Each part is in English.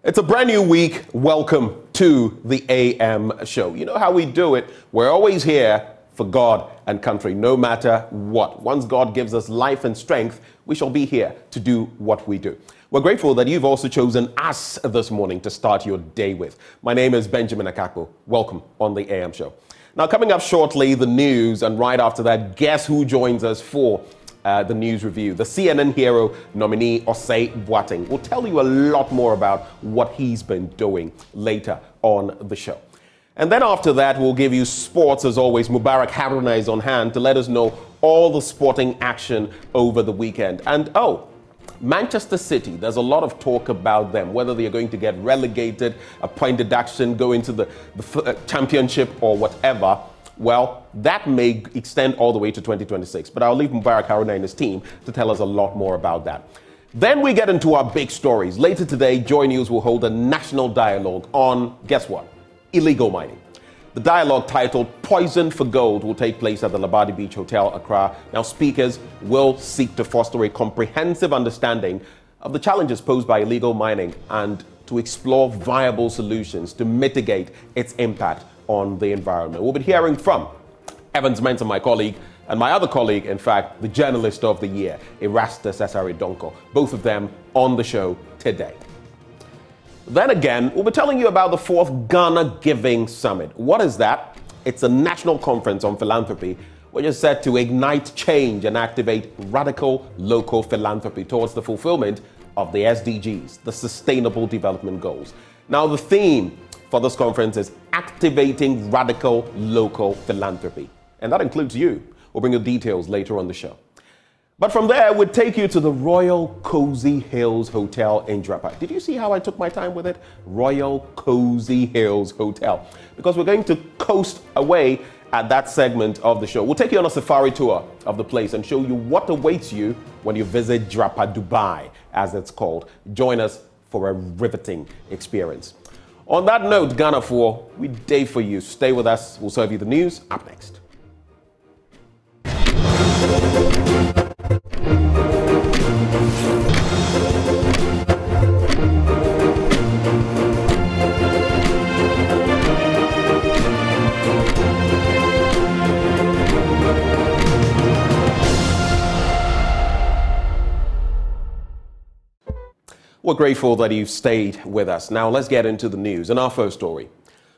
It's a brand new week. Welcome to the AM show. You know how we do it. We're always here for God and country, no matter what. Once God gives us life and strength, we shall be here to do what we do. We're grateful that you've also chosen us this morning to start your day with. My name is Benjamin Akakpo. Welcome on the AM show. Now, coming up shortly, the news, and right after that, guess who joins us for the news review? The CNN hero nominee Osei Boateng will tell you a lot more about what he's been doing later on the show. And then after that, we'll give you sports as always. Mubarak Haruna is on hand to let us know all the sporting action over the weekend. And Manchester City, there's a lot of talk about them, whether they're going to get relegated, a point deduction, go into the championship or whatever. Well, that may extend all the way to 2026, but I'll leave Mubarak Haruna and his team to tell us a lot more about that. Then we get into our big stories. Later today, Joy News will hold a national dialogue on, guess what? Illegal mining. The dialogue, titled Poison for Gold, will take place at the Labadi Beach Hotel, Accra. Now, speakers will seek to foster a comprehensive understanding of the challenges posed by illegal mining and to explore viable solutions to mitigate its impact on the environment. We'll be hearing from Evans Mensah, my colleague, and my other colleague, in fact, the journalist of the year, Erastus Donko. Both of them on the show today. Then again, we'll be telling you about the 4th Ghana Giving Summit. What is that? It's a national conference on philanthropy, which is set to ignite change and activate radical local philanthropy towards the fulfillment of the SDGs, the Sustainable Development Goals. Now, the theme for this conference is activating radical local philanthropy. And that includes you. We'll bring you details later on the show. But from there, we'll take you to the Royal Cozy Hills Hotel in Drapa. Did you see how I took my time with it? Royal Cozy Hills Hotel. Because we're going to coast away at that segment of the show. We'll take you on a safari tour of the place and show you what awaits you when you visit Drapa Dubai, as it's called. Join us for a riveting experience. On that note, Ghana 4, we day for you. Stay with us. We'll serve you the news up next. We're grateful that you've stayed with us. Now let's get into the news. In our first story,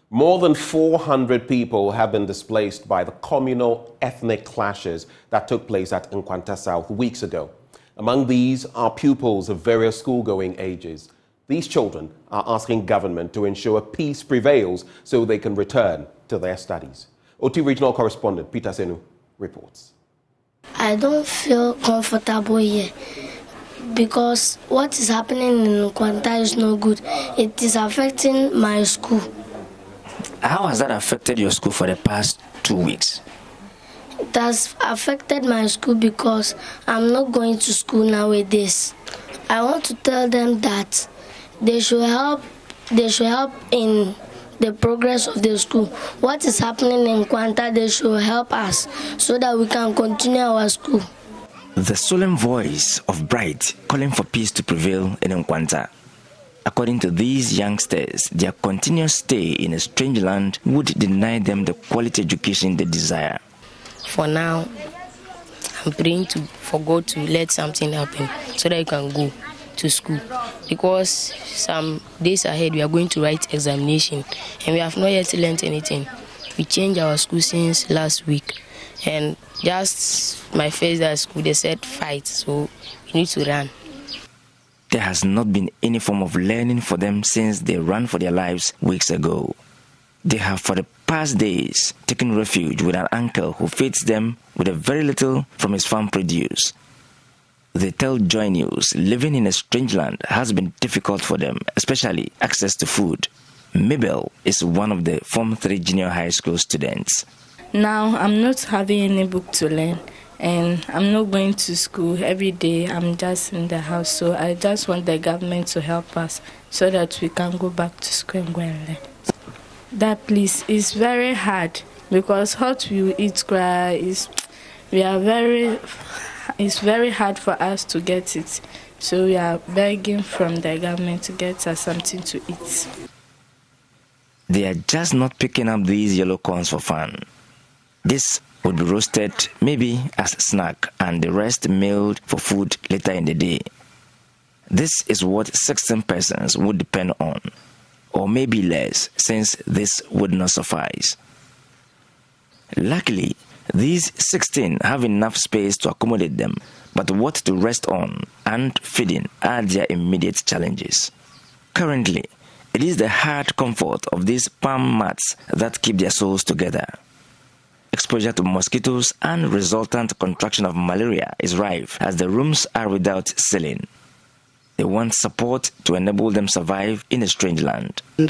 more than 400 people have been displaced by the communal ethnic clashes that took place at Nkwanta South weeks ago. Among these are pupils of various school-going ages. These children are asking government to ensure peace prevails so they can return to their studies. OT Regional Correspondent Peter Senu reports. I don't feel comfortable here, because what is happening in Nkwanta is no good. It is affecting my school. How has that affected your school for the past 2 weeks? It has affected my school because I'm not going to school nowadays. I want to tell them that they should help in the progress of the school. What is happening in Nkwanta, they should help us so that we can continue our school. The solemn voice of Bright calling for peace to prevail in Nkwanta. According to these youngsters, their continuous stay in a strange land would deny them the quality education they desire. For now, I'm praying for God to let something happen so that I can go to school. Because some days ahead we are going to write examination and we have not yet learned anything. We changed our school since last week. And just my first day at school, they said fight, so we need to run. There has not been any form of learning for them since they ran for their lives weeks ago. They have for the past days taken refuge with an uncle who feeds them with a very little from his farm produce. They tell Joy News living in a strange land has been difficult for them, especially access to food. Mabel is one of the Form 3 junior high school students. Now I'm not having any book to learn and I'm not going to school every day. I'm just in the house, so I just want the government to help us so that we can go back to school and go and learn. That place is very hard because what we eat is it's very hard for us to get it So we are begging from the government to get us something to eat. They are just not picking up these yellow corns for fun. This would be roasted maybe as a snack and the rest milled for food later in the day. This is what 16 persons would depend on, or maybe less, since this would not suffice. Luckily, these 16 have enough space to accommodate them, but what to rest on and feeding are their immediate challenges. Currently, it is the hard comfort of these palm mats that keep their souls together. Exposure to mosquitoes and resultant contraction of malaria is rife as the rooms are without ceiling. They want support to enable them survive in a strange land. We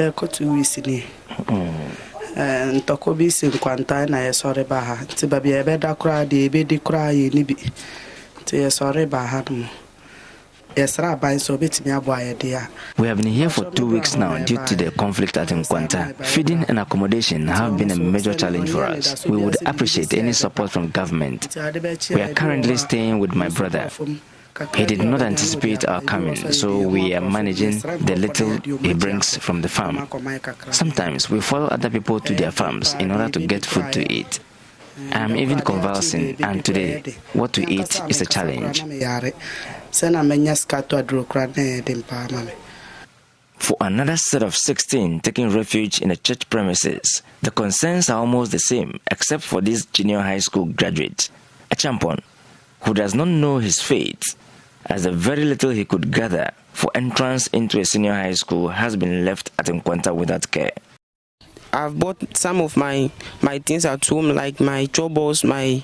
have been here for 2 weeks now due to the conflict at Nkwanta. Feeding and accommodation have been a major challenge for us. We would appreciate any support from government. We are currently staying with my brother. He did not anticipate our coming, so we are managing the little he brings from the farm. Sometimes we follow other people to their farms in order to get food to eat. I am even convalescing, and today, what to eat is a challenge. For another set of 16 taking refuge in a church premises, the concerns are almost the same, except for this junior high school graduate, a champion, who does not know his fate, as the very little he could gather for entrance into a senior high school has been left at Nkwanta without care. I've bought some of my things at home, like my chobos, my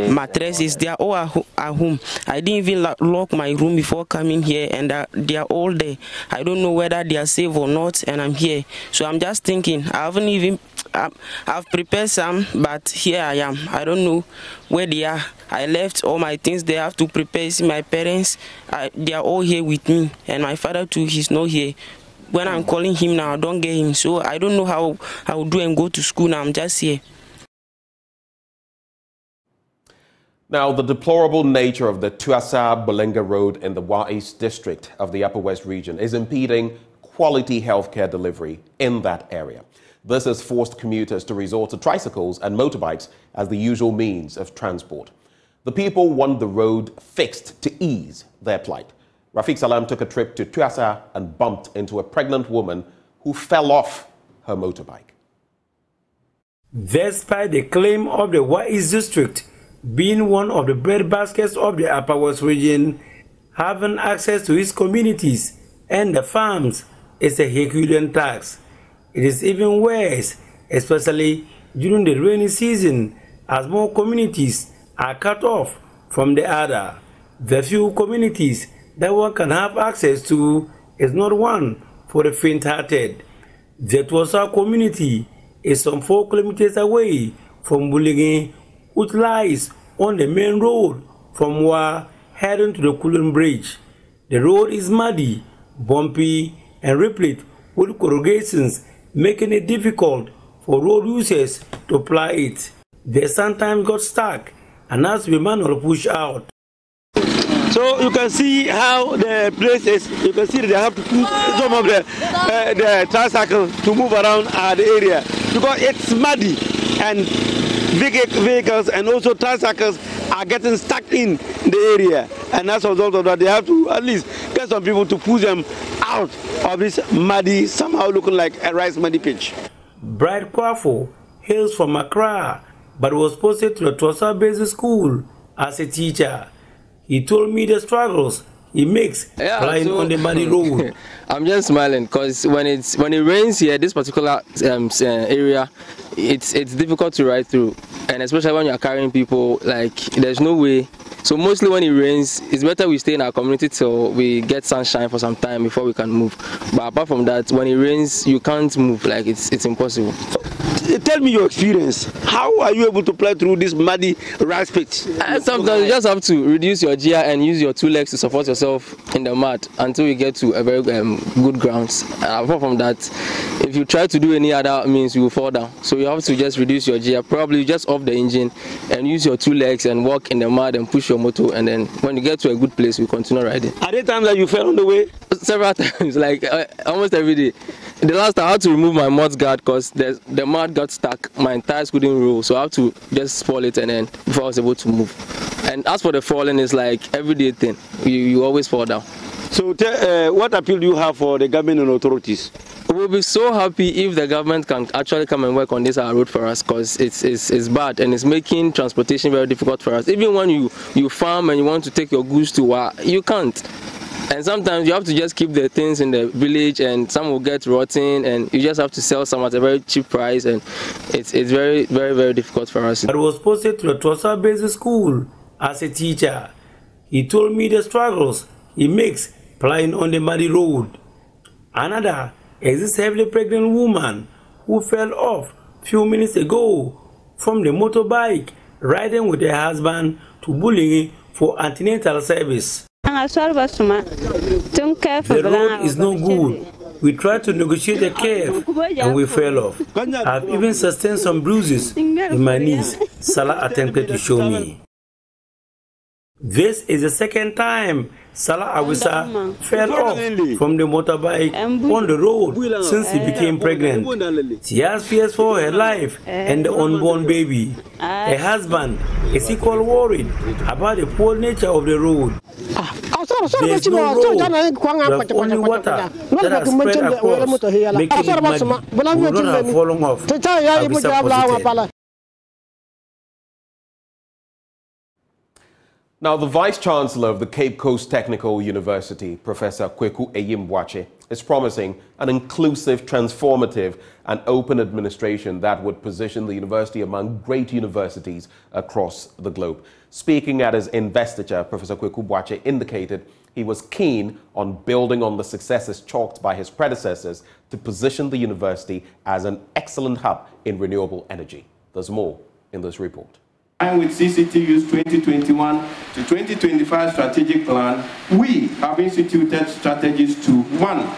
mattresses. They are all at home. I didn't even lock my room before coming here, and they are all there. I don't know whether they are safe or not, and I'm here. So I'm just thinking. I've prepared some, but here I am. I don't know where they are. I left all my things. They have to prepare. See, my parents, they are all here with me, and my father too. He's not here. When I'm calling him now, I don't get him. So I don't know how I will do and go to school now. I'm just here. Now, the deplorable nature of the Tuasa-Bulenga Road in the Wa East district of the Upper West region is impeding quality healthcare delivery in that area. This has forced commuters to resort to tricycles and motorbikes as the usual means of transport. The people want the road fixed to ease their plight. Rafiq Salam took a trip to Tuasa and bumped into a pregnant woman who fell off her motorbike. Despite the claim of the Wa East district being one of the breadbaskets of the Upper West region, having access to its communities and the farms is a Herculean task. It is even worse, especially during the rainy season, as more communities are cut off from the other. The few communities that one can have access to is not one for the faint-hearted. The Tuasa community is some 4 kilometers away from Bulenga, which lies on the main road from Wa heading to the Kulun Bridge. The road is muddy, bumpy, and replete with corrugations, making it difficult for road users to ply it. They sometimes got stuck and has to be manually pushed out. So you can see how the place is. You can see that they have to put some of the tricycle to move around the area because it's muddy and vehicles and also tricycles are getting stuck in the area. And as a result of that, they have to at least get some people to push them out of this muddy, somehow looking like a rice muddy pitch. Bright Kwafo hails from Accra, but was posted to the Tuasa Basic School as a teacher. He told me the struggles he makes flying on the muddy road. I'm just smiling because when it rains here, this particular area, it's difficult to ride through, and especially when you're carrying people, like there's no way. So mostly when it rains, it's better we stay in our community till we get sunshine for some time before we can move. But apart from that, when it rains, you can't move. Like it's impossible. It tell me your experience. How are you able to play through this muddy rice pit? Sometimes you just have to reduce your gear and use your 2 legs to support yourself in the mud until you get to a very good grounds. Apart from that, if you try to do any other means, you will fall down. So you have to just reduce your gear, probably just off the engine, and use your 2 legs and walk in the mud and push your motor. And then when you get to a good place, you continue riding. Are there times that you fell on the way? Several times, like almost every day. The last time I had to remove my mud guard because the mud got stuck. My tires couldn't roll, so I have to just spoil it and then before I was able to move. And as for the falling, it's like everyday thing. You always fall down. So what appeal do you have for the government and authorities? We'll be so happy if the government can actually come and work on this road for us, because it's bad and it's making transportation very difficult for us. Even when you farm and you want to take your goods to work, you can't. And sometimes you have to just keep the things in the village and some will get rotten and you just have to sell some at a very cheap price, and it's very, very, very difficult for us. I was posted to the Tosa Basic School as a teacher. He told me the struggles he makes plying on the muddy road. Another is this heavily pregnant woman who fell off a few minutes ago from the motorbike riding with her husband to bullying for antenatal service. The road is no good. We tried to negotiate a curve and we fell off. I've even sustained some bruises in my knees, Salah attempted to show me. This is the second time Salah Awisa fell off from the motorbike on the road since he became pregnant. She has fears for her life and the unborn baby. Her husband is equally worried about the poor nature of the road. There's no road, there's only water that has spread across, making it muddy. We would not have fallen off. Awisa positive. Now, the Vice-Chancellor of the Cape Coast Technical University, Professor Kweku Eyimbuache, is promising an inclusive, transformative and open administration that would position the university among great universities across the globe. Speaking at his investiture, Professor Kweku Eyimbuache indicated he was keen on building on the successes chalked by his predecessors to position the university as an excellent hub in renewable energy. There's more in this report. With CCTU's 2021 to 2025 strategic plan, we have instituted strategies to 1.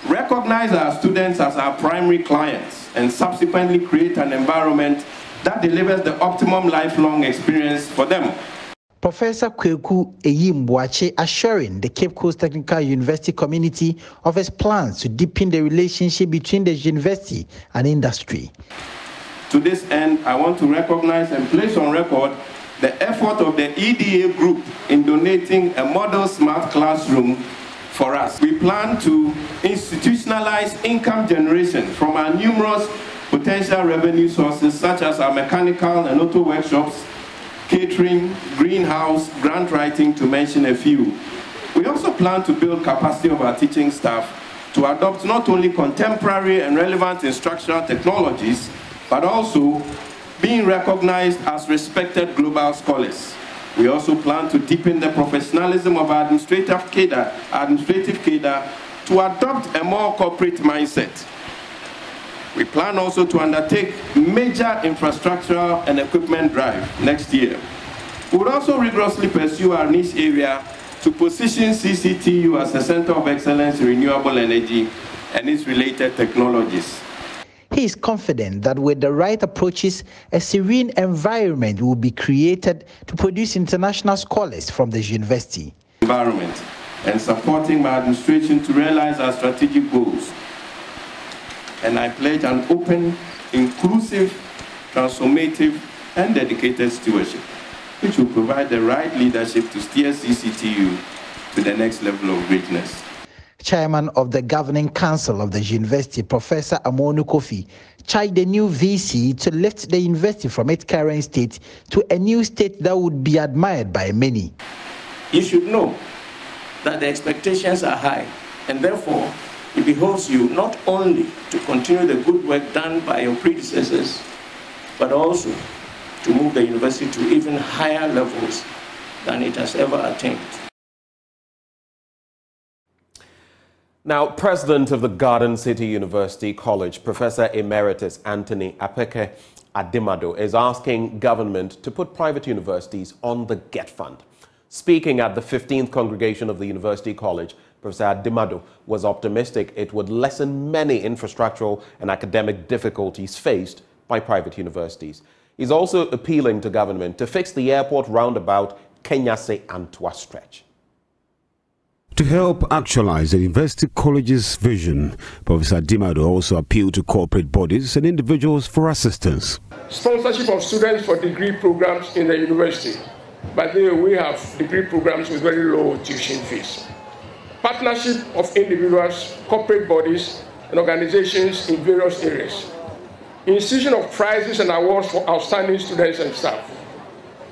Recognize our students as our primary clients and subsequently create an environment that delivers the optimum lifelong experience for them. Professor Kweku Eyimbuache assuring the Cape Coast Technical University community of his plans to deepen the relationship between the university and industry. To this end, I want to recognize and place on record the effort of the EDA group in donating a model smart classroom for us. We plan to institutionalize income generation from our numerous potential revenue sources, such as our mechanical and auto workshops, catering, greenhouse, grant writing, to mention a few. We also plan to build capacity of our teaching staff to adopt not only contemporary and relevant instructional technologies, but also being recognized as respected global scholars. We also plan to deepen the professionalism of our administrative cadre to adopt a more corporate mindset. We plan also to undertake major infrastructural and equipment drive next year. We will also rigorously pursue our niche area to position CCTU as a center of excellence in renewable energy and its related technologies. He is confident that with the right approaches, a serene environment will be created to produce international scholars from the university. Environment and supporting my administration to realize our strategic goals. And I pledge an open, inclusive, transformative, and dedicated stewardship, which will provide the right leadership to steer CCTU to the next level of greatness. Chairman of the Governing Council of the University, Professor Amonu Kofi, charged the new VC to lift the university from its current state to a new state that would be admired by many. You should know that the expectations are high, and therefore it behoves you not only to continue the good work done by your predecessors, but also to move the university to even higher levels than it has ever attained. Now, President of the Garden City University College, Professor Emeritus Anthony Apeke Adimado, is asking government to put private universities on the GET Fund. Speaking at the 15th congregation of the University College, Professor Adimado was optimistic it would lessen many infrastructural and academic difficulties faced by private universities. He's also appealing to government to fix the airport roundabout Kenyase-Antwa stretch. To help actualize the University College's vision, Professor Adimado also appealed to corporate bodies and individuals for assistance. Sponsorship of students for degree programs in the university. By the way, we have degree programs with very low tuition fees. Partnership of individuals, corporate bodies, and organizations in various areas. Institution of prizes and awards for outstanding students and staff.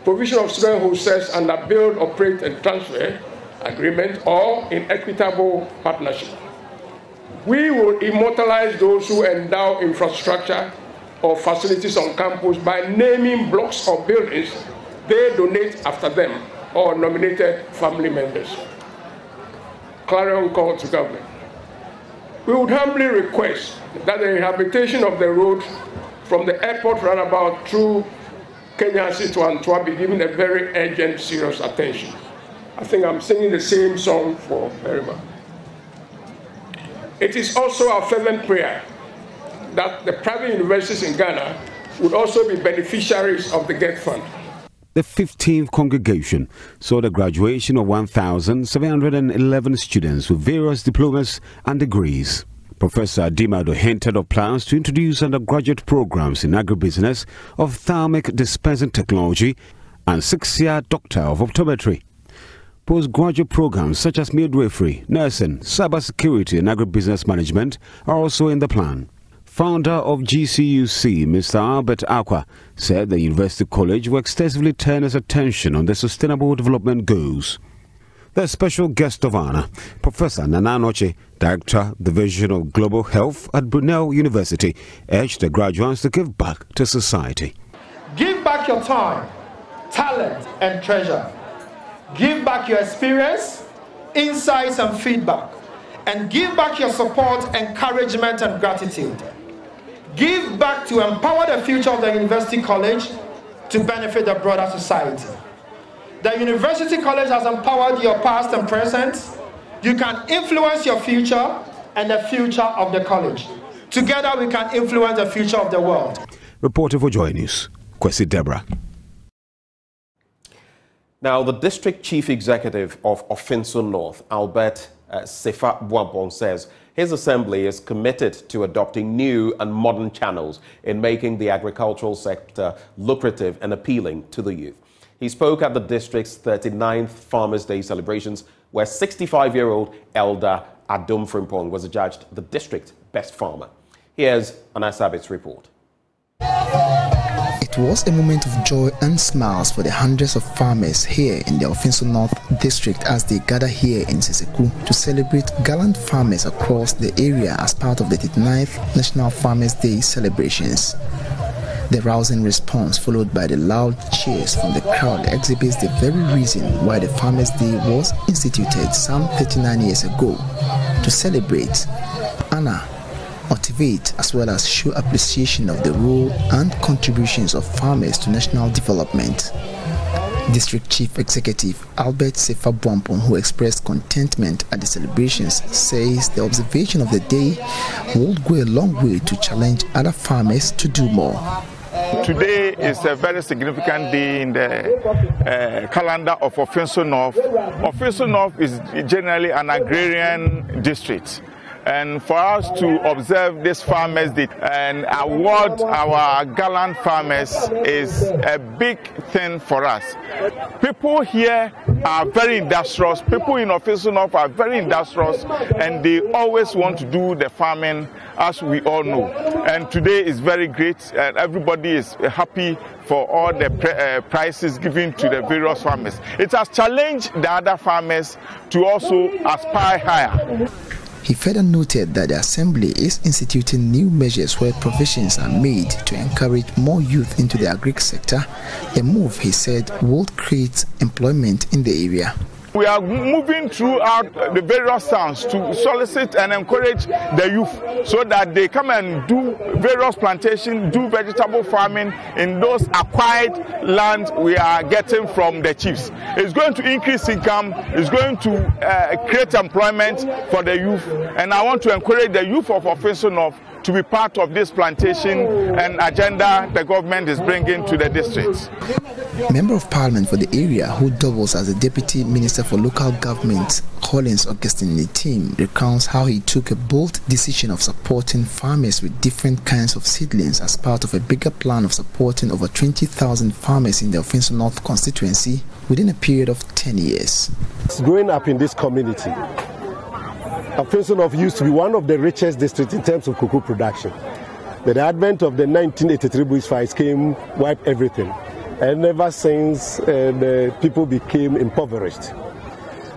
Provision of student hostels under build, operate, and transfer agreement or in equitable partnership. We will immortalize those who endow infrastructure or facilities on campus by naming blocks or buildings they donate after them or nominated family members. Clarion call to government. We would humbly request that the rehabilitation of the road from the airport roundabout through Kenyase to Antwa be given a very urgent, serious attention. I think I'm singing the same song for Merima. It is also our fervent prayer that the private universities in Ghana would also be beneficiaries of the GET Fund. The 15th congregation saw the graduation of 1,711 students with various diplomas and degrees. Professor Adimado hinted of plans to introduce undergraduate programs in agribusiness, ophthalmic dispensing technology, and 6-year Doctor of Optometry. Postgraduate programs such as midwifery, nursing, cybersecurity, and agribusiness management are also in the plan. Founder of GCUC, Mr. Albert Akwa, said the University College will extensively turn its attention on the Sustainable Development Goals. The special guest of honor, Professor Nana Noche, Director, Division of Global Health at Brunel University, urged the graduates to give back to society. Give back your time, talent, and treasure. Give back your experience, insights, and feedback. And give back your support, encouragement, and gratitude. Give back to empower the future of the University College to benefit the broader society. The University College has empowered your past and present. You can influence your future and the future of the college. Together we can influence the future of the world. Reporter for Joy News, Kwesi Deborah. Now, the District Chief Executive of Ofinso North, Albert Sefa Bawumia, says his assembly is committed to adopting new and modern channels in making the agricultural sector lucrative and appealing to the youth. He spoke at the district's 39th Farmers' Day celebrations, where 65-year-old Elder Adom Frimpong was adjudged the district best farmer. Here's Anasabit's report. It was a moment of joy and smiles for the hundreds of farmers here in the Ofinso North district as they gather here in Seseku to celebrate gallant farmers across the area as part of the 39th National Farmers' Day celebrations. The rousing response, followed by the loud cheers from the crowd, exhibits the very reason why the Farmers' Day was instituted some 39 years ago: to celebrate, honor, motivate, as well as show appreciation of the role and contributions of farmers to national development. District Chief Executive Albert Sefa Bawumia, who expressed contentment at the celebrations, says the observation of the day will go a long way to challenge other farmers to do more. Today is a very significant day in the calendar of Ofinso North. Ofinso North is generally an agrarian district. And for us to observe this Farmers' Day and award our gallant farmers is a big thing for us. People here are very industrious. People in Ofinso North are very industrious, and they always want to do the farming, as we all know. And today is very great, and everybody is happy for all the prices given to the various farmers. It has challenged the other farmers to also aspire higher. He further noted that the Assembly is instituting new measures where provisions are made to encourage more youth into the agric sector, a move, he said, will create employment in the area. Today is a very significant day in the calendar of Ofinso North. Ofinso North is generally an agrarian district. And for us to observe this Farmers' Day and award our gallant farmers is a big thing for us. People here are very industrious. People in Ofinso North are very industrious, and they always want to do the farming, as we all know. And today is very great, and everybody is happy for all the prices given to the various farmers. It has challenged the other farmers to also aspire higher. He further noted that the Assembly is instituting new measures where provisions are made to encourage more youth into the agric sector, a move, he said, will create employment in the area. We are moving throughout the various towns to solicit and encourage the youth so that they come and do various plantations, do vegetable farming in those acquired lands we are getting from the chiefs. It's going to increase income, it's going to create employment for the youth, and I want to encourage the youth of Ofinso North to be part of this plantation and agenda the government is bringing to the district. Member of Parliament for the area, who doubles as the Deputy Minister for Local Government, Collins Augustine Nitim, recounts how he took a bold decision of supporting farmers with different kinds of seedlings as part of a bigger plan of supporting over 20,000 farmers in the Ofinso North constituency within a period of 10 years. Growing up in this community, Ofinso North used to be one of the richest districts in terms of cocoa production. But the advent of the 1983 bushfires came, wiped everything. And ever since, the people became impoverished.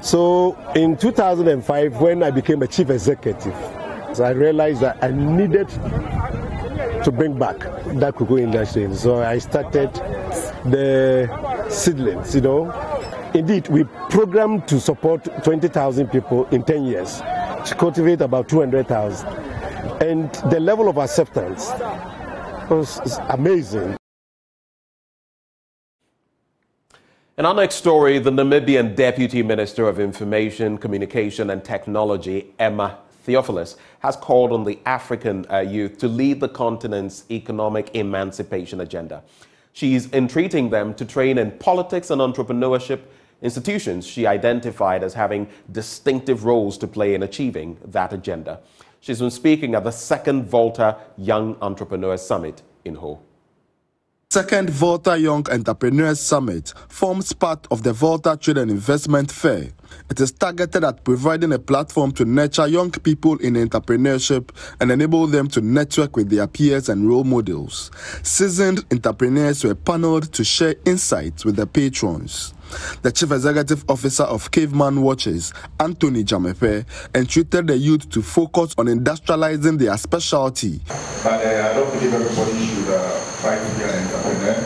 So in 2005, when I became a chief executive, I realized that I needed to bring back that cocoa industry. So I started the seedlings, you know. Indeed, we programmed to support 20,000 people in 10 years, to cultivate about 200,000. And the level of acceptance was amazing. In our next story, the Namibian Deputy Minister of Information, Communication and Technology, Emma Theophilus, has called on the African youth to lead the continent's economic emancipation agenda. She's entreating them to train in politics and entrepreneurship, institutions she identified as having distinctive roles to play in achieving that agenda. She's been speaking at the second Volta Young Entrepreneurs Summit in Ho. Second Volta Young Entrepreneurs Summit forms part of the Volta Trade and Investment Fair. It is targeted at providing a platform to nurture young people in entrepreneurship and enable them to network with their peers and role models. Seasoned entrepreneurs were paneled to share insights with the patrons. The Chief Executive Officer of Caveman Watches, Anthony Jamepe, entreated the youth to focus on industrializing their specialty. But I don't believe everybody should try to be an entrepreneur.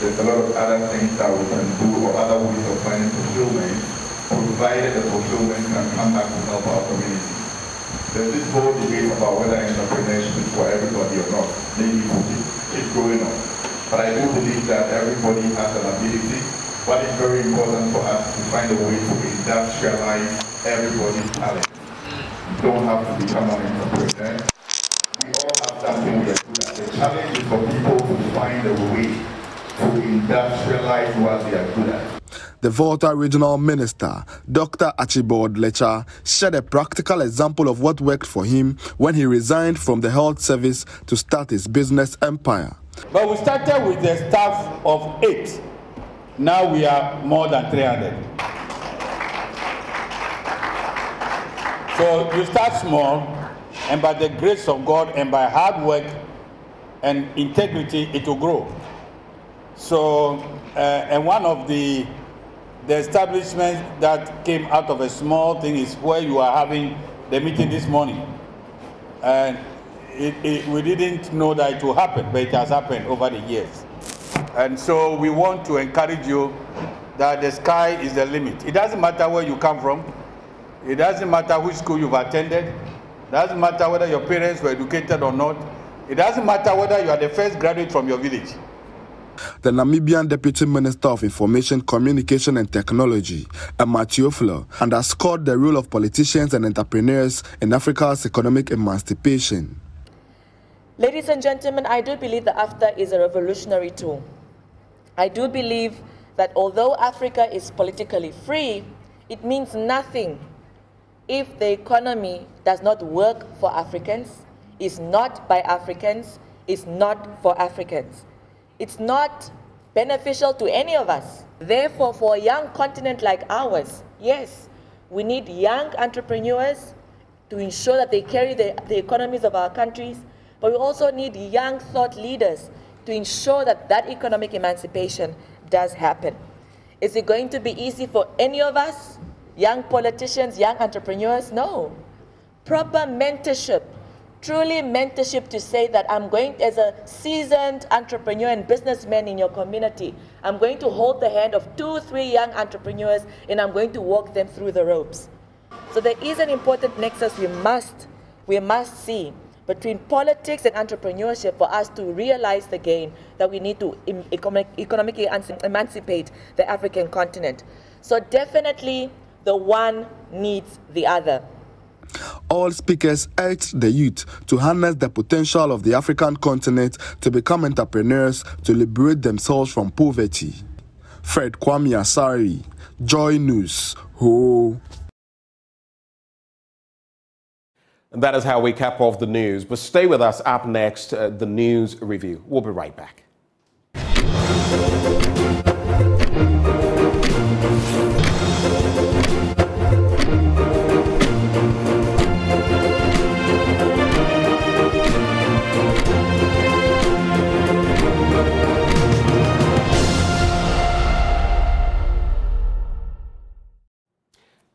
There's a lot of other things that we can do or other ways of finding fulfillment, provided the fulfillment can come back to help our community. There's this whole debate about whether entrepreneurship is for everybody or not. Maybe it will keep growing on. But I do believe that everybody has an ability. But it's very important for us to find a way to industrialize everybody's talent. You don't have to become an entrepreneur. We all have something we are good at. The challenge is for people to find a way to industrialize what they are good at. The Volta Regional Minister, Dr. Archibald Lecha, shared a practical example of what worked for him when he resigned from the health service to start his business empire. But we started with the staff of 8. Now we are more than 300. So you start small, and by the grace of God and by hard work and integrity, it will grow. So, and one of the establishments that came out of a small thing is where you are having the meeting this morning. And we didn't know that it will happen, but it has happened over the years. And so we want to encourage you that the sky is the limit. It doesn't matter where you come from. It doesn't matter which school you've attended. It doesn't matter whether your parents were educated or not. It doesn't matter whether you are the first graduate from your village. The Namibian Deputy Minister of Information, Communication and Technology, Emma Theophilus, underscored the role of politicians and entrepreneurs in Africa's economic emancipation. Ladies and gentlemen, I do believe that AfCFTA is a revolutionary tool. I do believe that although Africa is politically free, it means nothing if the economy does not work for Africans, is not by Africans, is not for Africans. It's not beneficial to any of us. Therefore, for a young continent like ours, yes, we need young entrepreneurs to ensure that they carry the economies of our countries, but we also need young thought leaders to ensure that that economic emancipation does happen. Is it going to be easy for any of us, young politicians, young entrepreneurs? No. Proper mentorship, truly mentorship to say that I'm going, as a seasoned entrepreneur and businessman in your community, I'm going to hold the hand of 2, 3 young entrepreneurs and I'm going to walk them through the ropes. So there is an important nexus we must see between politics and entrepreneurship for us to realize the gain that we need to economically emancipate the African continent. So definitely the one needs the other. All speakers urged the youth to harness the potential of the African continent to become entrepreneurs to liberate themselves from poverty. Fred Kwame Asari, Joy News. Ho. And that is how we cap off the news. But stay with us. Up next, the news review. We'll be right back.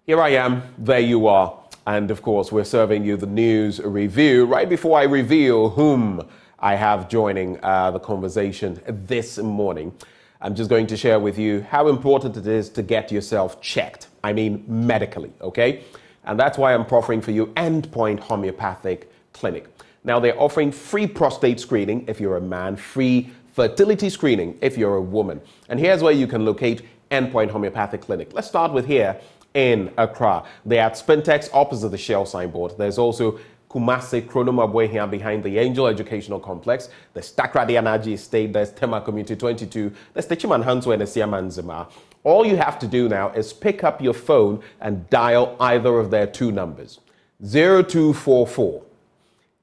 Here I am, there you are. And of course, we're serving you the news review right before I reveal whom I have joining the conversation this morning. I'm just going to share with you how important it is to get yourself checked. I mean, medically, okay? And that's why I'm proffering for you Endpoint Homeopathic Clinic. Now, they're offering free prostate screening if you're a man, free fertility screening if you're a woman. And here's where you can locate Endpoint Homeopathic Clinic. Let's start with here in Accra. They're at Spintex opposite the Shell signboard. There's also Kumasi Chronomabwe here behind the Angel Educational Complex. There's Takrady Anaji Estate. There's Tema Community 22. There's Techiman Hanso and Siaman Zima. All you have to do now is pick up your phone and dial either of their two numbers. 0244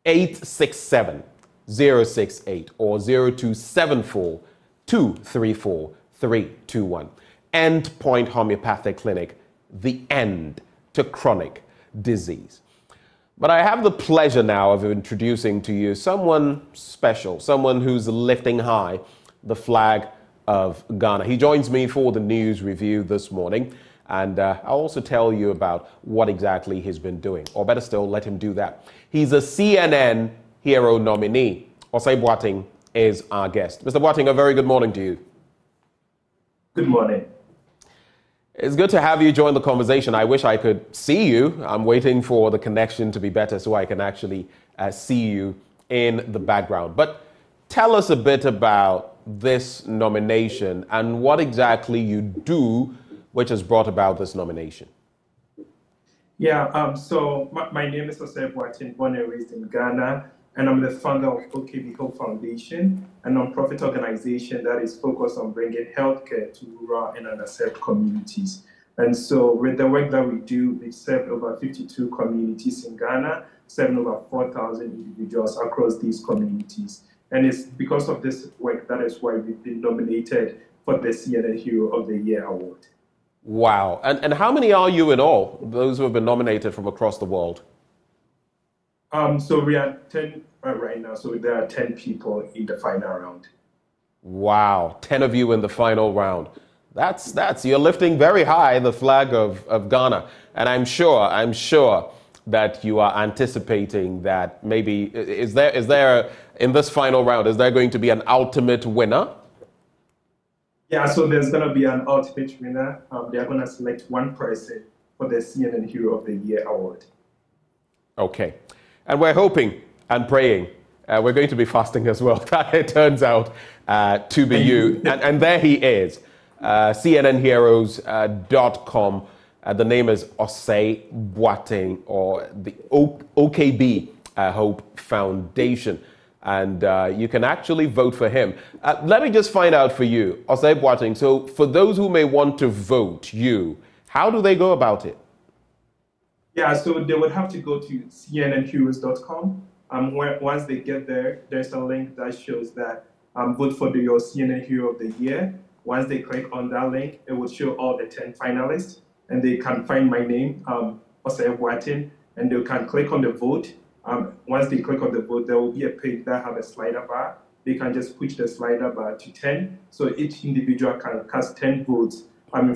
867 068 or 0274 234 321. Endpoint Homeopathic Clinic. The end to chronic disease. But I have the pleasure now of introducing to you someone special, someone who's lifting high the flag of Ghana. He joins me for the news review this morning, and I'll also tell you about what exactly he's been doing, or better still, let him do that. He's a CNN Hero nominee. Osei Boateng is our guest. Mr. Boateng, a very good morning to you. Good morning. It's good to have you join the conversation. I wish I could see you. I'm waiting for the connection to be better so I can actually see you in the background. But tell us a bit about this nomination and what exactly you do which has brought about this nomination. Yeah, so my name is Osei Boateng, born and raised in Ghana, and I'm the founder of OKB Hope Foundation, a non-profit organization that is focused on bringing healthcare to rural and underserved communities. And so with the work that we do, we've served over 52 communities in Ghana, serving over 4,000 individuals across these communities. And it's because of this work that is why we've been nominated for the CNN Hero of the Year award. Wow. And how many are you in all, those who have been nominated from across the world? So we are 10 right now, so there are 10 people in the final round. Wow, 10 of you in the final round. That's you're lifting very high the flag of Ghana. And I'm sure that you are anticipating that maybe, is there in this final round, is there going to be an ultimate winner? Yeah, so there's going to be an ultimate winner. They are going to select one person for the CNN Hero of the Year award. Okay. And we're hoping and praying. We're going to be fasting as well. That it turns out to be you. And there he is. CNNheroes.com. The name is Osei Boateng, or the OKB Hope Foundation. And you can actually vote for him. Let me just find out for you, Osei Boateng. So for those who may want to vote you, how do they go about it? Yeah, so they would have to go to cnnheroes.com. Once they get there, there's a link that shows that vote for your CNN Hero of the Year. Once they click on that link, it will show all the 10 finalists, and they can find my name, Osei Boateng, and they can click on the vote. Once they click on the vote, there will be a page that has a slider bar. They can just push the slider bar to 10, so each individual can cast 10 votes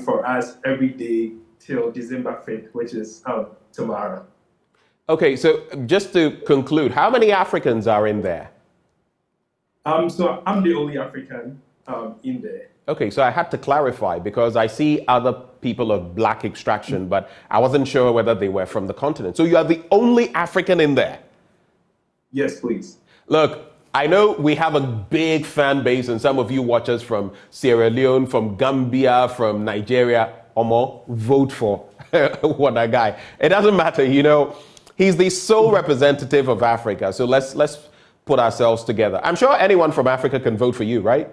for us every day till December 5th, which is tomorrow. Okay, so just to conclude, how many Africans are in there? So I'm the only African in there. Okay, so I had to clarify because I see other people of black extraction, but I wasn't sure whether they were from the continent. So you are the only African in there? Yes, please. Look, I know we have a big fan base, and some of you watch us from Sierra Leone, from Gambia, from Nigeria. Omo, vote for what a guy. It doesn't matter, you know. He's the sole representative of Africa. So let's put ourselves together. I'm sure anyone from Africa can vote for you, right?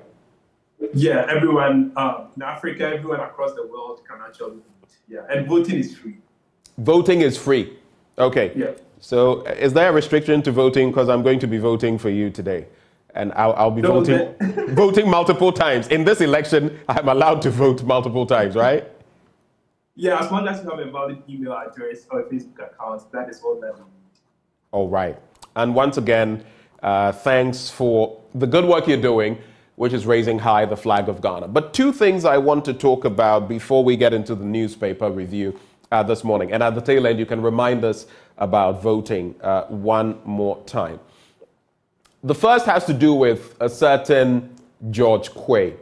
Yeah, everyone in Africa, everyone across the world can actually vote. Yeah, and voting is free. Voting is free. Okay. Yeah. So is there a restriction to voting? Because I'm going to be voting for you today. And I'll be voting multiple times. In this election, I'm allowed to vote multiple times, right? Yeah, as long as you have a valid email address or a Facebook account, that is all that we need. All right. And once again, thanks for the good work you're doing, which is raising high the flag of Ghana. But two things I want to talk about before we get into the newspaper review this morning. And at the tail end, you can remind us about voting one more time. The first has to do with a certain George Quay.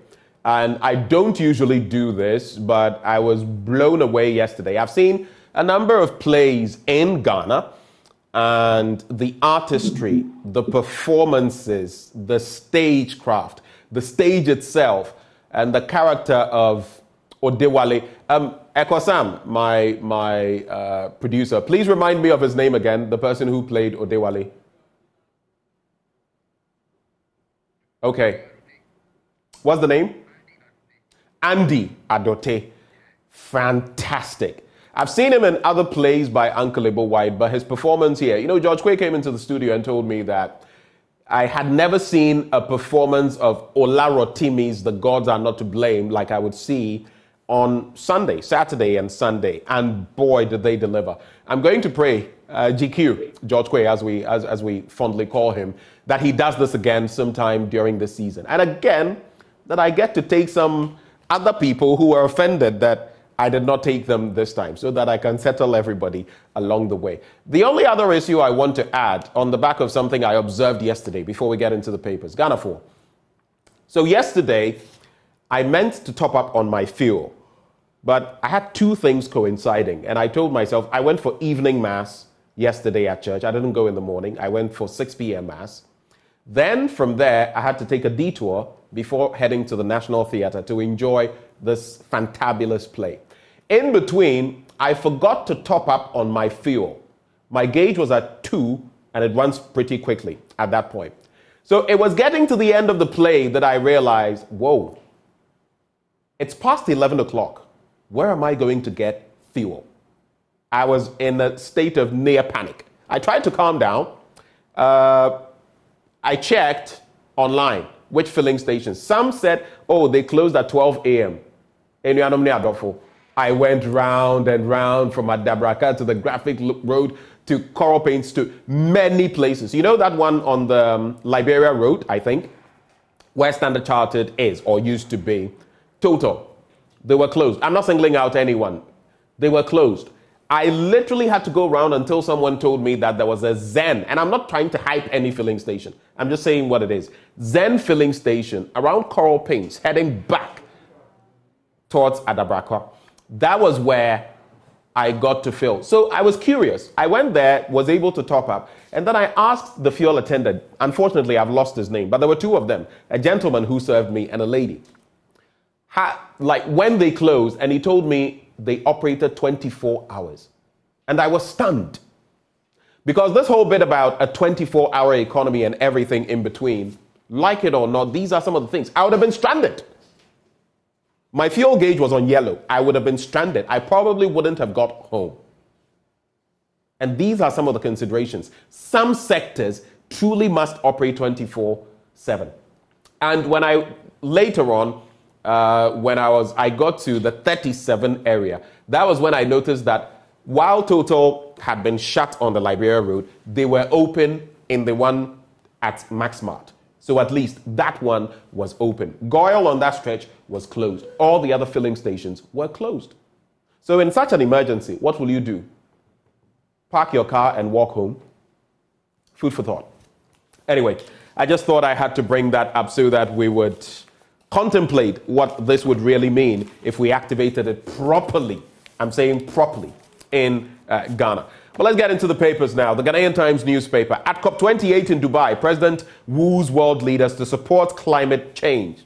And I don't usually do this, but I was blown away yesterday. I've seen a number of plays in Ghana, and the artistry, the performances, the stagecraft, the stage itself, and the character of Odewale. Ekosam, my producer, please remind me of his name again, the person who played Odewale. Okay. What's the name? Andy Adote. Fantastic. I've seen him in other plays by Uncle Ibo White, but his performance here, you know, George Quay came into the studio and told me that I had never seen a performance of Olarotimi's The Gods Are Not to Blame like I would see on Sunday, Saturday and Sunday. And boy, did they deliver. I'm going to pray, GQ, George Quay, as we fondly call him, that he does this again sometime during the season. And again, that I get to take some other people who were offended that I did not take them this time, so that I can settle everybody along the way. The only other issue I want to add on the back of something I observed yesterday before we get into the papers, Ghana 4. So yesterday, I meant to top up on my fuel, but I had two things coinciding, and I told myself I went for evening mass yesterday at church. I didn't go in the morning. I went for 6 p.m. mass. Then from there, I had to take a detour before heading to the National Theatre to enjoy this fantabulous play. In between, I forgot to top up on my fuel. My gauge was at 2, and it runs pretty quickly at that point. So it was getting to the end of the play that I realized, whoa, it's past 11 o'clock. Where am I going to get fuel? I was in a state of near panic. I tried to calm down. I checked online which filling stations. Some said, oh, they closed at 12 a.m. I went round and round from Adabraka to the Graphic Road to Coral Paints to many places. You know that one on the Liberia Road, I think, where Standard Chartered is or used to be? Total. They were closed. I'm not singling out anyone. They were closed. I literally had to go around until someone told me that there was a Zen, and I'm not trying to hype any filling station. I'm just saying what it is. Zen filling station around Coral Paints, heading back towards Adabraka. That was where I got to fill. So I was curious. I went there, was able to top up, and then I asked the fuel attendant. Unfortunately, I've lost his name, but there were two of them, a gentleman who served me and a lady. Like when they closed, and he told me they operated 24 hours. And I was stunned. Because this whole bit about a 24-hour economy and everything in between, like it or not, these are some of the things. I would have been stranded. My fuel gauge was on yellow. I would have been stranded. I probably wouldn't have got home. And these are some of the considerations. Some sectors truly must operate 24/7. And when I, later on, when I got to the 37 area, that was when I noticed that while Total had been shut on the Liberia Road, they were open in the one at Maxmart. So at least that one was open. Goyle on that stretch was closed. All the other filling stations were closed. So in such an emergency, what will you do? park your car and walk home. Food for thought. Anyway, I just thought I had to bring that up so that we would contemplate what this would really mean if we activated it properly. I'm saying properly in Ghana. Well, let's get into the papers now. The Ghanaian Times newspaper. At COP28 in Dubai, President woos world leaders to support climate change.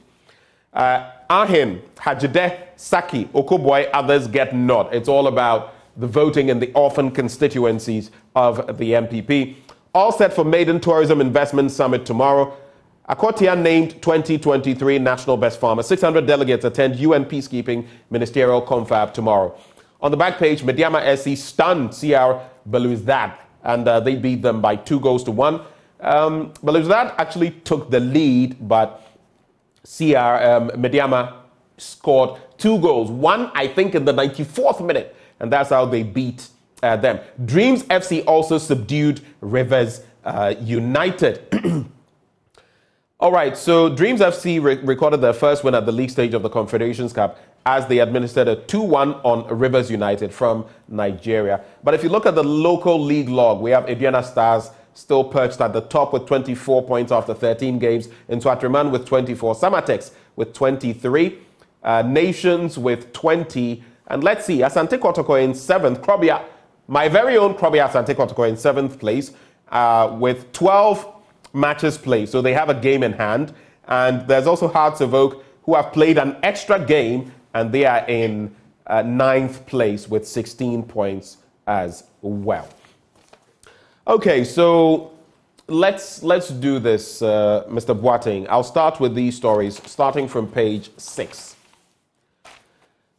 Ahin, Hajide, Saki, Okoboy, others get nod. It's all about the voting in the orphan constituencies of the NPP. All set for Maiden Tourism Investment Summit tomorrow. Akotia named 2023 National Best Farmer. 600 delegates attend UN Peacekeeping Ministerial Confab tomorrow. On the back page, Mediama SC stunned CR Belouizdad, and they beat them by 2-1. Belouizdad actually took the lead, but Mediama scored 2 goals. One, I think, in the 94th minute, and that's how they beat them. Dreams FC also subdued Rivers United. All right, so Dreams FC recorded their first win at the league stage of the Confederations Cup as they administered a 2-1 on Rivers United from Nigeria. But if you look at the local league log, we have Aduana Stars still perched at the top with 24 points after 13 games, Ntoatreman with 24, Samatex with 23, Nations with 20, and let's see, Asante Kotoko in 7th, Krobia, my very own Krobia Asante Kotoko in 7th place with 12 matches played, so they have a game in hand. And there's also Hearts of Oak, who have played an extra game, and they are in 9th place with 16 points as well. Okay, so let's do this, Mr. Boateng. I'll start with these stories, starting from page 6.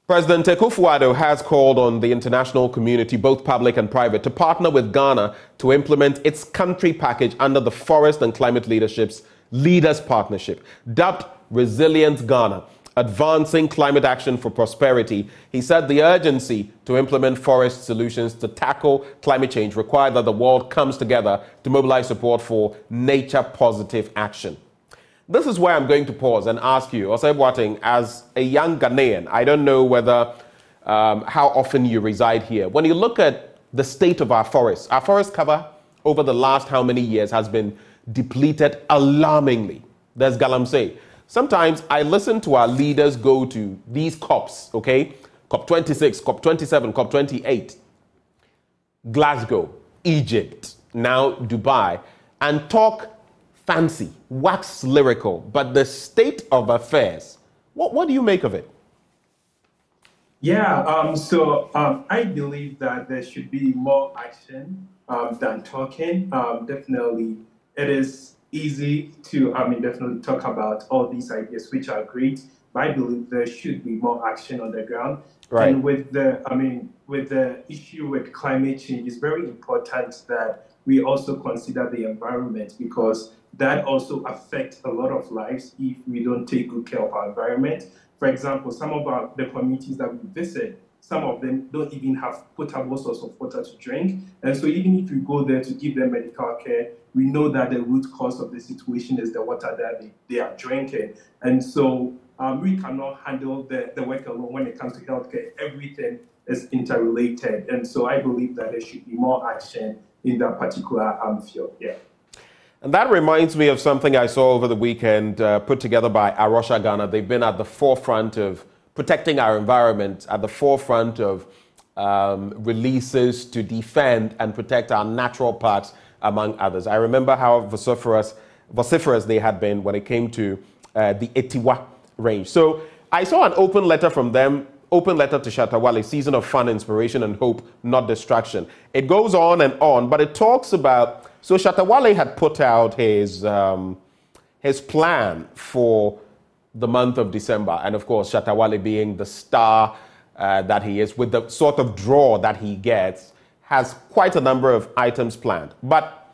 President Akufo-Addo has called on the international community, both public and private, to partner with Ghana to implement its country package under the Forest and Climate Leaders Partnership, dubbed Resilient Ghana, Advancing Climate Action for Prosperity. He said the urgency to implement forest solutions to tackle climate change require that the world comes together to mobilize support for nature-positive action. This is where I'm going to pause and ask you, Osei Boateng, as a young Ghanaian, I don't know whether how often you reside here. When you look at the state of our forest cover over the last how many years has been depleted alarmingly. There's Galamsey. Sometimes I listen to our leaders go to these COPs, okay? COP 26, COP 27, COP 28, Glasgow, Egypt, now Dubai, and talk fancy, wax lyrical, but the state of affairs, what do you make of it? Yeah, I believe that there should be more action than talking. Definitely, it is easy to, definitely talk about all these ideas, which are great, but I believe there should be more action on the ground. Right. And with the issue with climate change, it's very important that we also consider the environment, because that also affects a lot of lives if we don't take good care of our environment. For example, some of the communities that we visit, some of them don't even have potable source of water to drink. And so even if we go there to give them medical care, we know that the root cause of the situation is the water that they are drinking. And so we cannot handle the work alone when it comes to healthcare. Everything is interrelated. And so I believe that there should be more action in that particular field. Yeah. And that reminds me of something I saw over the weekend put together by Arosha Ghana. They've been at the forefront of protecting our environment, at the forefront of releases to defend and protect our natural parks, among others. I remember how vociferous they had been when it came to the Etiwa range. So I saw an open letter from them, open letter to Shatta Wale, season of fun, inspiration, and hope, not distraction. It goes on, but it talks about, so Shatta Wale had put out his plan for the month of December. And of course, Shatta Wale being the star that he is, with the sort of draw that he gets, has quite a number of items planned. But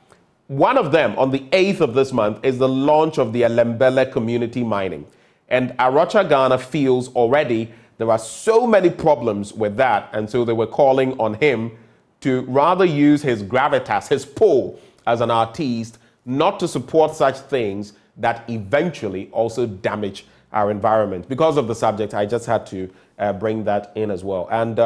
one of them, on the 8th of this month, is the launch of the Elembele community mining. And Arosha Ghana feels already there are so many problems with that. And so they were calling on him to rather use his gravitas, his pull as an artiste, not to support such things that eventually also damage our environment. Because of the subject, I just had to bring that in as well. And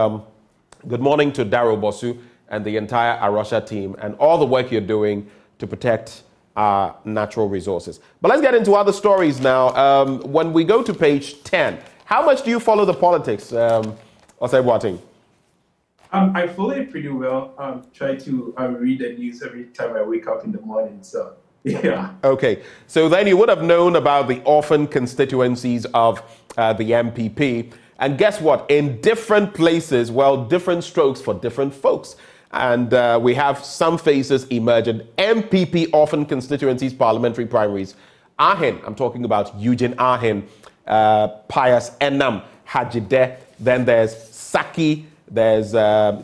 good morning to Darrow Bosu and the entire Arusha team and all the work you're doing to protect our natural resources. But let's get into other stories now. When we go to page 10, how much do you follow the politics, Osei Boateng? I follow it pretty well. Try to read the news every time I wake up in the morning. So, yeah. Okay. So then you would have known about the orphan constituencies of the NPP. And guess what? In different places, well, different strokes for different folks. And we have some faces emerging. NPP orphan constituencies parliamentary primaries. Ahin, I'm talking about Eugene Ahin, Pius Enam, Hajide. Then there's Saki. There's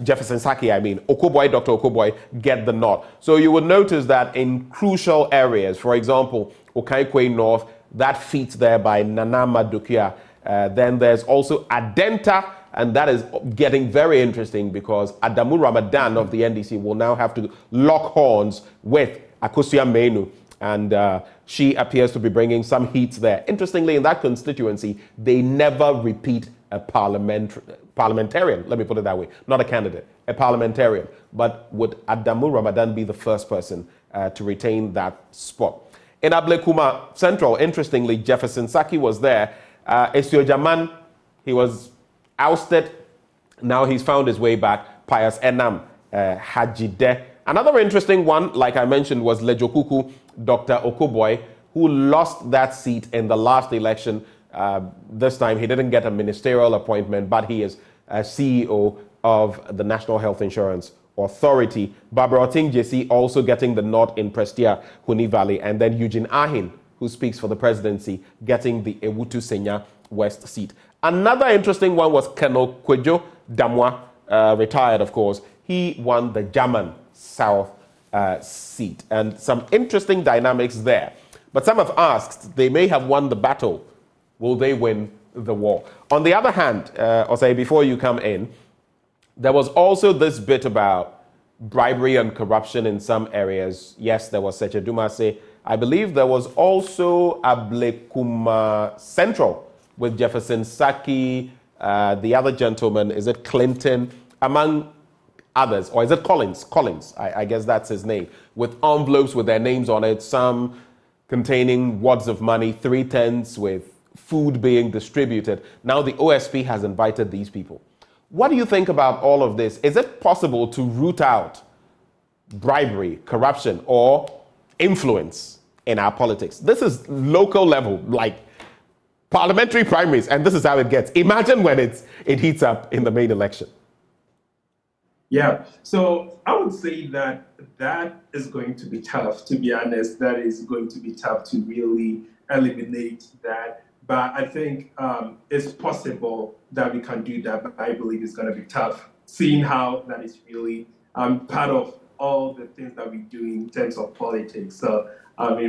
Jefferson Saki, Okoboy, Dr. Okoboy, get the nod. So you would notice that in crucial areas, for example, Okaikwe North, that feats there by Nana Madukia. Then there's also Adenta, and that is getting very interesting because Adamu Ramadan of the NDC will now have to lock horns with Akosua Menu. And she appears to be bringing some heat there. Interestingly, in that constituency, they never repeat a parliamentarian, let me put it that way, not a candidate, a parliamentarian. But would Adamu Ramadan be the first person to retain that spot? In Ablekuma Central, interestingly, Jefferson Saki was there. Esio Jaman, he was ousted. Now he's found his way back. Pius Enam, Hajide. Another interesting one, like I mentioned, was Lejokuku, Dr. Okoboy, who lost that seat in the last election. This time he didn't get a ministerial appointment, but he is CEO of the National Health Insurance Authority. Barbara Oting JC also getting the nod in Prestia, Huni Valley. And then Eugene Ahin, who speaks for the presidency, getting the Ewutu Senya West seat. Another interesting one was Keno Kwejo Damwa, retired, of course. He won the German South seat. And some interesting dynamics there. But some have asked, they may have won the battle. Will they win the war? On the other hand, Osei, before you come in, there was also this bit about bribery and corruption in some areas. Yes, there was Seche Dumase. I believe there was also Ablekuma Central with Jefferson Saki, the other gentleman, is it Clinton, among others, or is it Collins? Collins, I guess that's his name, with envelopes with their names on it, some containing wads of money, 3/10 with food being distributed. Now the OSP has invited these people. What do you think about all of this? Is it possible to root out bribery, corruption, or influence in our politics? This is local level, like parliamentary primaries, and this is how it gets. Imagine when it heats up in the main election. Yeah, so I would say that is going to be tough, to be honest. That is going to be tough to really eliminate that. But I think it's possible that we can do that, but I believe it's going to be tough, seeing how that is really part of all the things that we do in terms of politics. So,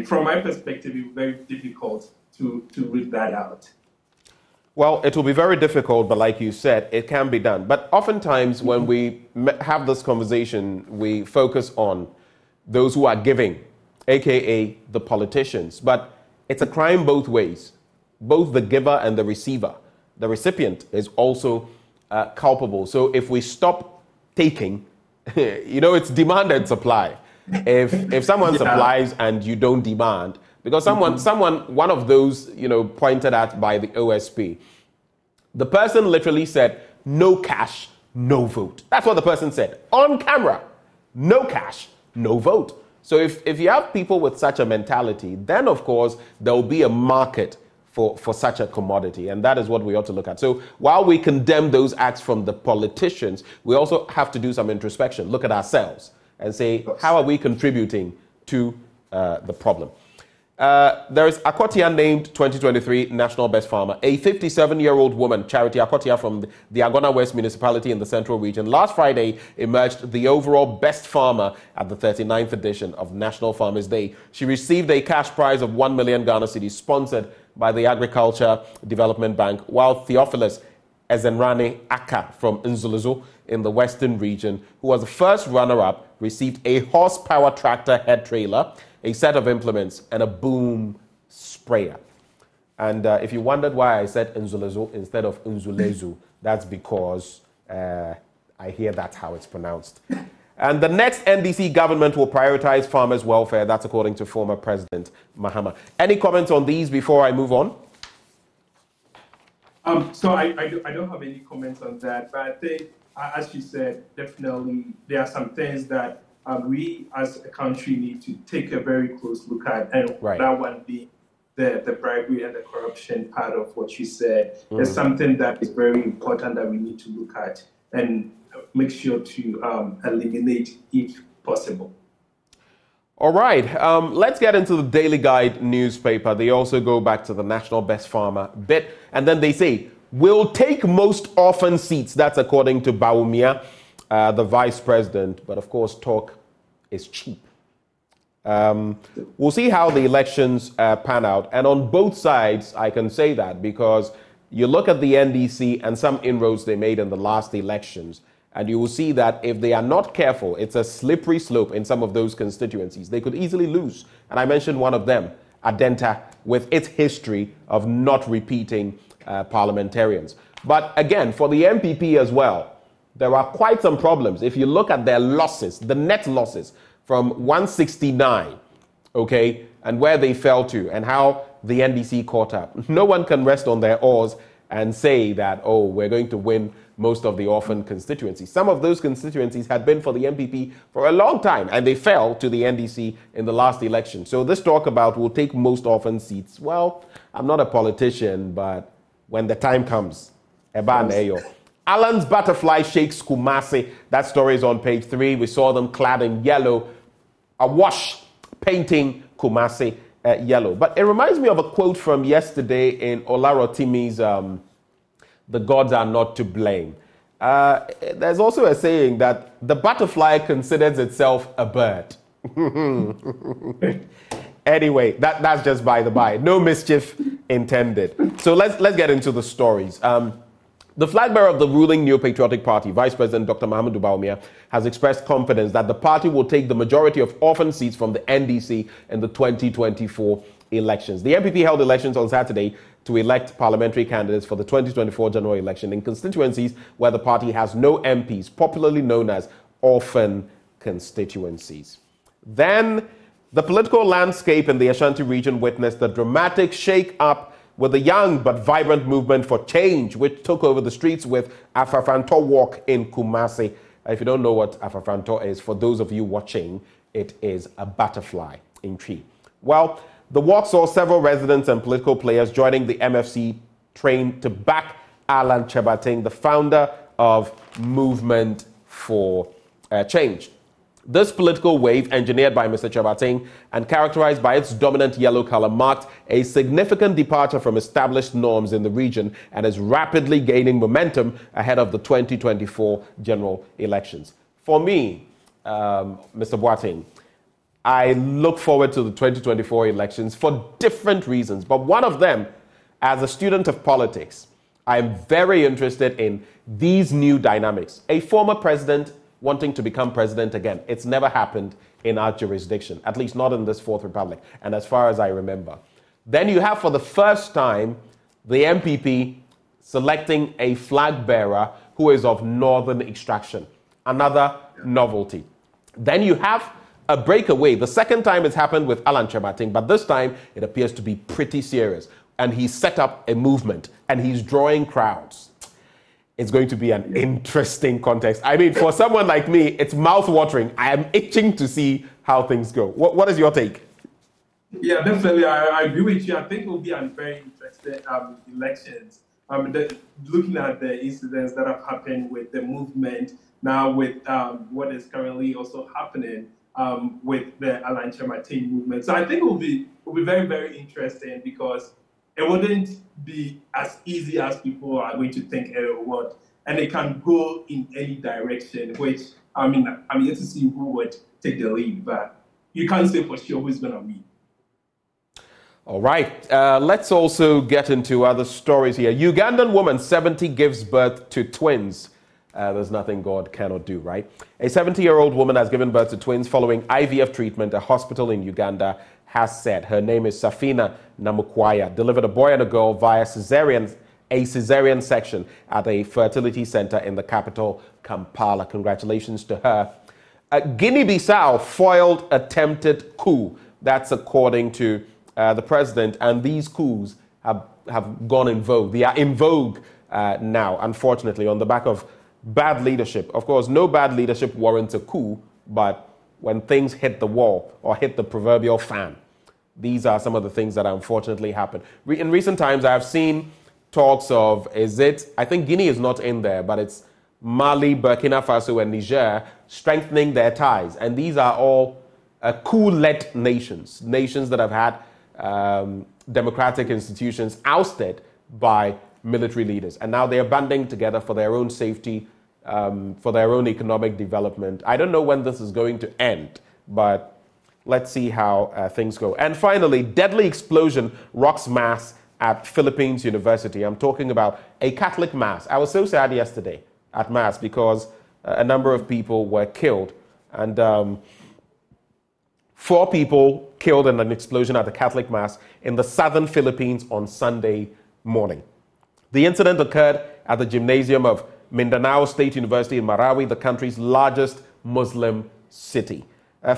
from my perspective, it's very difficult to root that out. Well, it will be very difficult, but like you said, it can be done. But oftentimes when we have this conversation, we focus on those who are giving, aka the politicians. But it's a crime both ways, both the giver and the receiver. The recipient is also culpable. So if we stop taking, it's demand and supply. If someone supplies and you don't demand, because one of those, pointed at by the OSP, the person literally said, no cash, no vote. That's what the person said on camera. No cash, no vote. So if you have people with such a mentality, then of course there will be a market for such a commodity. And that is what we ought to look at. So while we condemn those acts from the politicians, we also have to do some introspection, look at ourselves and say, how are we contributing to the problem? There is Akotia named 2023 National Best Farmer, a 57-year-old woman, Charity Akotia from the Agona West Municipality in the Central Region. Last Friday emerged the overall best farmer at the 39th edition of National Farmers Day. She received a cash prize of 1 million Ghana cedis sponsored by the Agriculture Development Bank, while Theophilus Ezenrane Aka from Nzulezo in the Western Region, who was the first runner-up, received a horsepower tractor head trailer, a set of implements, and a boom sprayer. And if you wondered why I said Nzulezo instead of Nzulezu, that's because I hear that's how it's pronounced. And the next NDC government will prioritize farmers' welfare. That's according to former President Mahama. Any comments on these before I move on? So I don't have any comments on that, but I think, as you said, definitely there are some things that we as a country need to take a very close look at, and that one being the bribery and the corruption part of what you said. It's something that is very important that we need to look at and make sure to eliminate if possible. All right, let's get into the Daily Guide newspaper. They also go back to the National Best Farmer bit, and then they say, we'll take most orphan seats. That's according to Bawumia, the vice president. But of course, talk is cheap. We'll see how the elections pan out. And on both sides, I can say that because you look at the NDC and some inroads they made in the last elections, and you will see that if they are not careful, it's a slippery slope in some of those constituencies. They could easily lose. And I mentioned one of them, Adenta, with its history of not repeating parliamentarians. But again, for the NPP as well, there are quite some problems. If you look at their losses, the net losses from 169, okay, and where they fell to and how the NDC caught up. No one can rest on their oars and say that, oh, we're going to win most of the orphan constituencies. Some of those constituencies had been for the NPP for a long time, and they fell to the NDC in the last election. So this talk about we'll take most orphan seats, well, I'm not a politician, but when the time comes, Alan's butterfly shakes Kumasi. That story is on page 3. We saw them clad in yellow, awash, painting Kumasi yellow. But it reminds me of a quote from yesterday in Olarotimi's The Gods Are Not to Blame. There's also a saying that the butterfly considers itself a bird. Anyway, that's just by the by. No mischief intended. So let's get into the stories. The flag bearer of the ruling New Patriotic Party, Vice President Dr. Mahamudu Bawumia, has expressed confidence that the party will take the majority of orphan seats from the NDC in the 2024 elections. The NPP held elections on Saturday to elect parliamentary candidates for the 2024 general election in constituencies where the party has no MPs, popularly known as orphan constituencies. Then, the political landscape in the Ashanti region witnessed a dramatic shake-up with a young but vibrant movement for change, which took over the streets with Afafanto Walk in Kumasi. If you don't know what Afafanto is, for those of you watching, it is a butterfly in tree. Well, the walk saw several residents and political players joining the MFC train to back Alan Chebating, the founder of Movement for Change. This political wave, engineered by Mr. Chebating and characterized by its dominant yellow color, marked a significant departure from established norms in the region and is rapidly gaining momentum ahead of the 2024 general elections. For me, Mr. Boateng, I look forward to the 2024 elections for different reasons, but one of them, as a student of politics, I am very interested in these new dynamics. A former president wanting to become president again. It's never happened in our jurisdiction, at least not in this Fourth Republic, and as far as I remember. Then you have, for the first time, the NPP selecting a flag bearer who is of northern extraction, another novelty. Then you have a breakaway. The second time it's happened with Alan Chebating, but this time it appears to be pretty serious. And he's set up a movement, and he's drawing crowds. It's going to be an interesting context. I mean, for someone like me, it's mouth-watering. I am itching to see how things go. What is your take? Yeah, definitely. I agree with you. I think it will be a very interesting elections. Looking at the incidents that have happened with the movement, now with what is currently also happening with the Alan Chebating movement. So I think it will be very, very interesting because it wouldn't be as easy as people are going to think it would. And it can go in any direction, which, I'm yet to see who would take the lead, but you can't say for sure who's going to win. All right. Let's also get into other stories here. Ugandan woman, 70, gives birth to twins. There's nothing God cannot do, right? A 70-year-old woman has given birth to twins following IVF treatment. A hospital in Uganda has said. Her name is Safina Namukwaya. Delivered a boy and a girl via a cesarean section at a fertility center in the capital, Kampala. Congratulations to her. Guinea-Bissau foiled attempted coup. That's according to the president. And these coups have gone in vogue. They are in vogue now, unfortunately, on the back of bad leadership. Of course, no bad leadership warrants a coup, but when things hit the wall or hit the proverbial fan, these are some of the things that unfortunately happen. In recent times, I've seen talks of, I think Guinea is not in there, but it's Mali, Burkina Faso, and Niger strengthening their ties. And these are all coup-led nations that have had democratic institutions ousted by military leaders. And now they are banding together for their own safety, for their own economic development. I don't know when this is going to end, but let's see how things go. And finally, deadly explosion rocks mass at Philippines University. I'm talking about a Catholic mass. I was so sad yesterday at mass because a number of people were killed. And 4 people killed in an explosion at the Catholic mass in the southern Philippines on Sunday morning. The incident occurred at the gymnasium of Mindanao State University in Marawi, the country's largest Muslim city.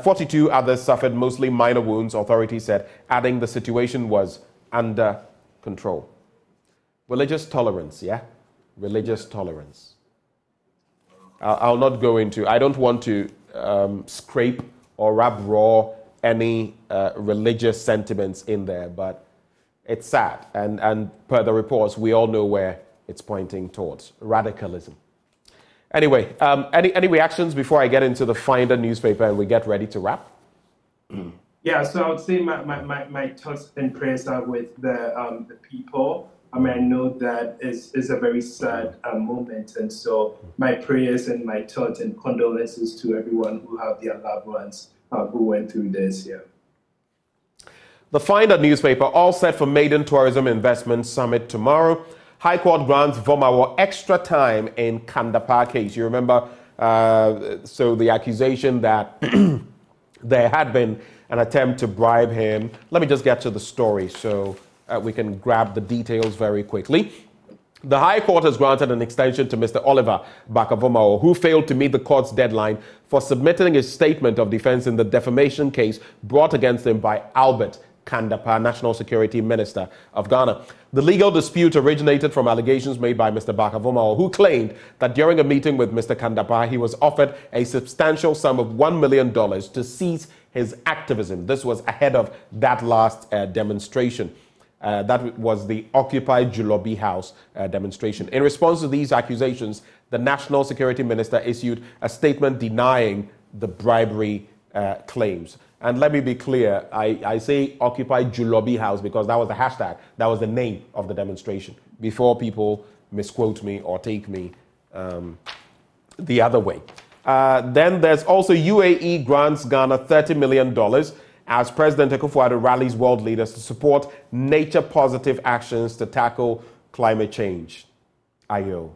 42 others suffered mostly minor wounds, authorities said, adding the situation was under control. Religious tolerance, yeah? Religious tolerance. I'll not go into, I don't want to scrape or rub raw any religious sentiments in there, but it's sad. And per the reports, we all know where it's pointing towards: radicalism. Anyway, any reactions before I get into the Finder newspaper and we get ready to wrap? Yeah, so I would say my thoughts and prayers are with the people. I mean, I know that is a very sad moment, and so my prayers and my thoughts and condolences to everyone who have their loved ones who went through this. Yeah. The Finder newspaper, all set for Maiden Tourism Investment Summit tomorrow. High Court grants Vomawo extra time in Kandapar case. You remember, so the accusation that there had been an attempt to bribe him. Let me just get to the story so we can grab the details very quickly. The High Court has granted an extension to Mr. Oliver Bakavomawo, who failed to meet the court's deadline for submitting his statement of defense in the defamation case brought against him by Albert Kandapar, National Security Minister of Ghana. The legal dispute originated from allegations made by Mr. Bakavomawo, who claimed that during a meeting with Mr. Kandapar, he was offered a substantial sum of $1 million to cease his activism. This was ahead of that last demonstration. That was the Occupy Julobi House demonstration. In response to these accusations, the National Security Minister issued a statement denying the bribery claims. And let me be clear, I say Occupy Julobi House because that was the hashtag, that was the name of the demonstration, before people misquote me or take me the other way. Then there's also UAE grants Ghana $30 million as President Akufo-Addo rallies world leaders to support nature-positive actions to tackle climate change. Ayo.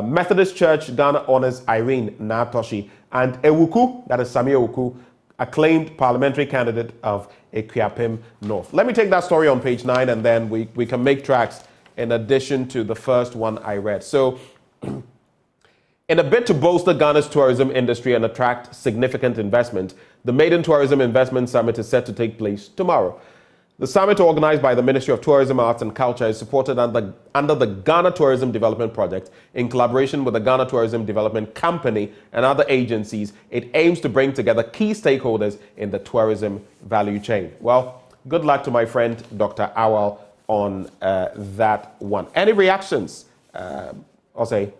Methodist Church Ghana honors Irene Natoshi and Ewuku, that is Sami Ewuku, acclaimed parliamentary candidate of Ekuapem North. Let me take that story on page 9 and then we can make tracks in addition to the first one I read. So, in a bid to bolster Ghana's tourism industry and attract significant investment, the Maiden Tourism Investment Summit is set to take place tomorrow. The summit, organized by the Ministry of Tourism, Arts and Culture, is supported under the Ghana Tourism Development Project in collaboration with the Ghana Tourism Development Company and other agencies. It aims to bring together key stakeholders in the tourism value chain. Well, good luck to my friend Dr. Awal on that one. Any reactions, Osei?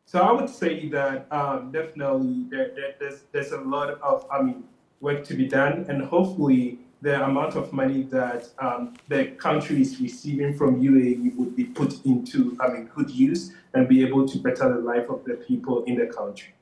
So I would say that definitely there's a lot of work to be done, and hopefully the amount of money that the country is receiving from UAE would be put into good use and be able to better the life of the people in the country.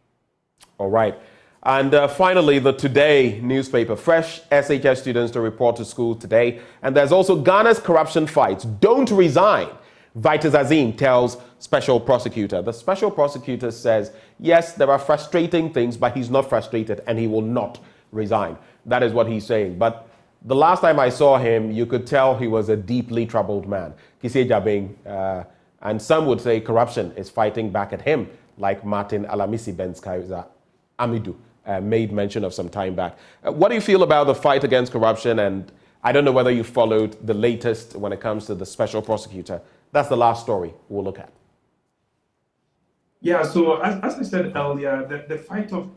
All right. And finally, the Today newspaper. Fresh SHS students to report to school today. And there's also Ghana's corruption fights. Don't resign. Vitus Azim tells special prosecutor. The special prosecutor says, yes, there are frustrating things, but he's not frustrated and he will not resign. That is what he's saying. But the last time I saw him, you could tell he was a deeply troubled man. Kise Jabing, And some would say corruption is fighting back at him, like Martin Alamisi Benskaiza Amidu made mention of some time back. What do you feel about the fight against corruption? And I don't know whether you followed the latest when it comes to the special prosecutor. That's the last story we'll look at. Yeah, so as I said earlier, the fight for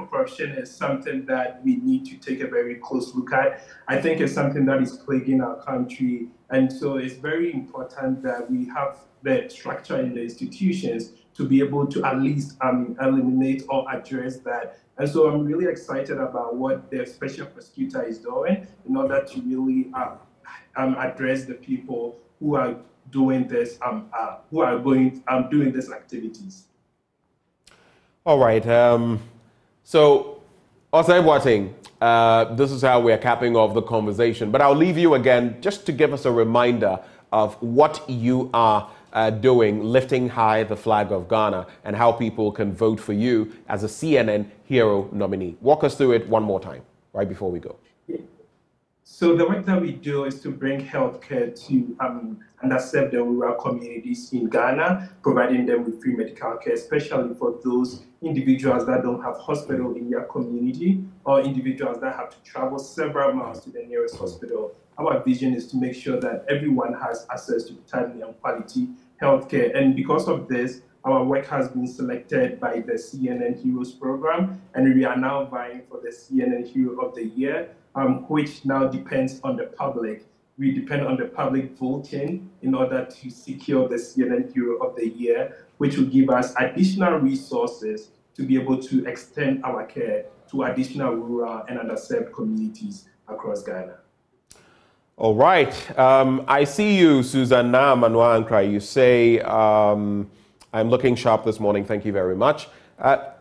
corruption is something that we need to take a very close look at. I think it's something that is plaguing our country, and so it's very important that we have the structure in the institutions to be able to at least eliminate or address that. And so I'm really excited about what the special prosecutor is doing in order to really address the people who are doing this, doing these activities. All right. So, Osei Boateng, this is how we are capping off the conversation. But I'll leave you again just to give us a reminder of what you are doing, lifting high the flag of Ghana, and how people can vote for you as a CNN Hero nominee. Walk us through it one more time, right before we go. So the work that we do is to bring healthcare to underserved and rural communities in Ghana, providing them with free medical care, especially for those individuals that don't have hospital in their community or individuals that have to travel several miles to the nearest hospital. Our vision is to make sure that everyone has access to timely and quality healthcare. And because of this, our work has been selected by the CNN Heroes program, and we are now vying for the CNN Hero of the Year, which now depends on the public. We depend on the public voting in order to secure the CNN Hero of the Year, which will give us additional resources to be able to extend our care to additional rural and underserved communities across Ghana. All right. I see you, Susanna Manoa Ankra. You say, I'm looking sharp this morning. Thank you very much.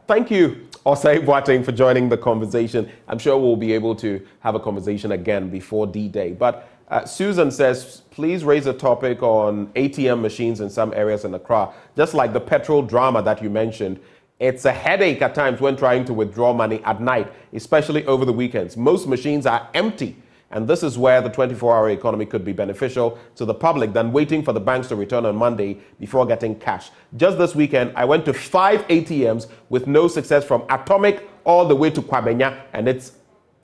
Thank you, Osei Boateng, for joining the conversation. I'm sure we'll be able to have a conversation again before D-Day. But Susan says, please raise a topic on ATM machines in some areas in Accra. Just like the petrol drama that you mentioned, it's a headache at times when trying to withdraw money at night, especially over the weekends. Most machines are empty. And this is where the 24-hour economy could be beneficial to the public than waiting for the banks to return on Monday before getting cash. Just this weekend, I went to 5 ATMs with no success from Atomic all the way to Kwabenya, and it's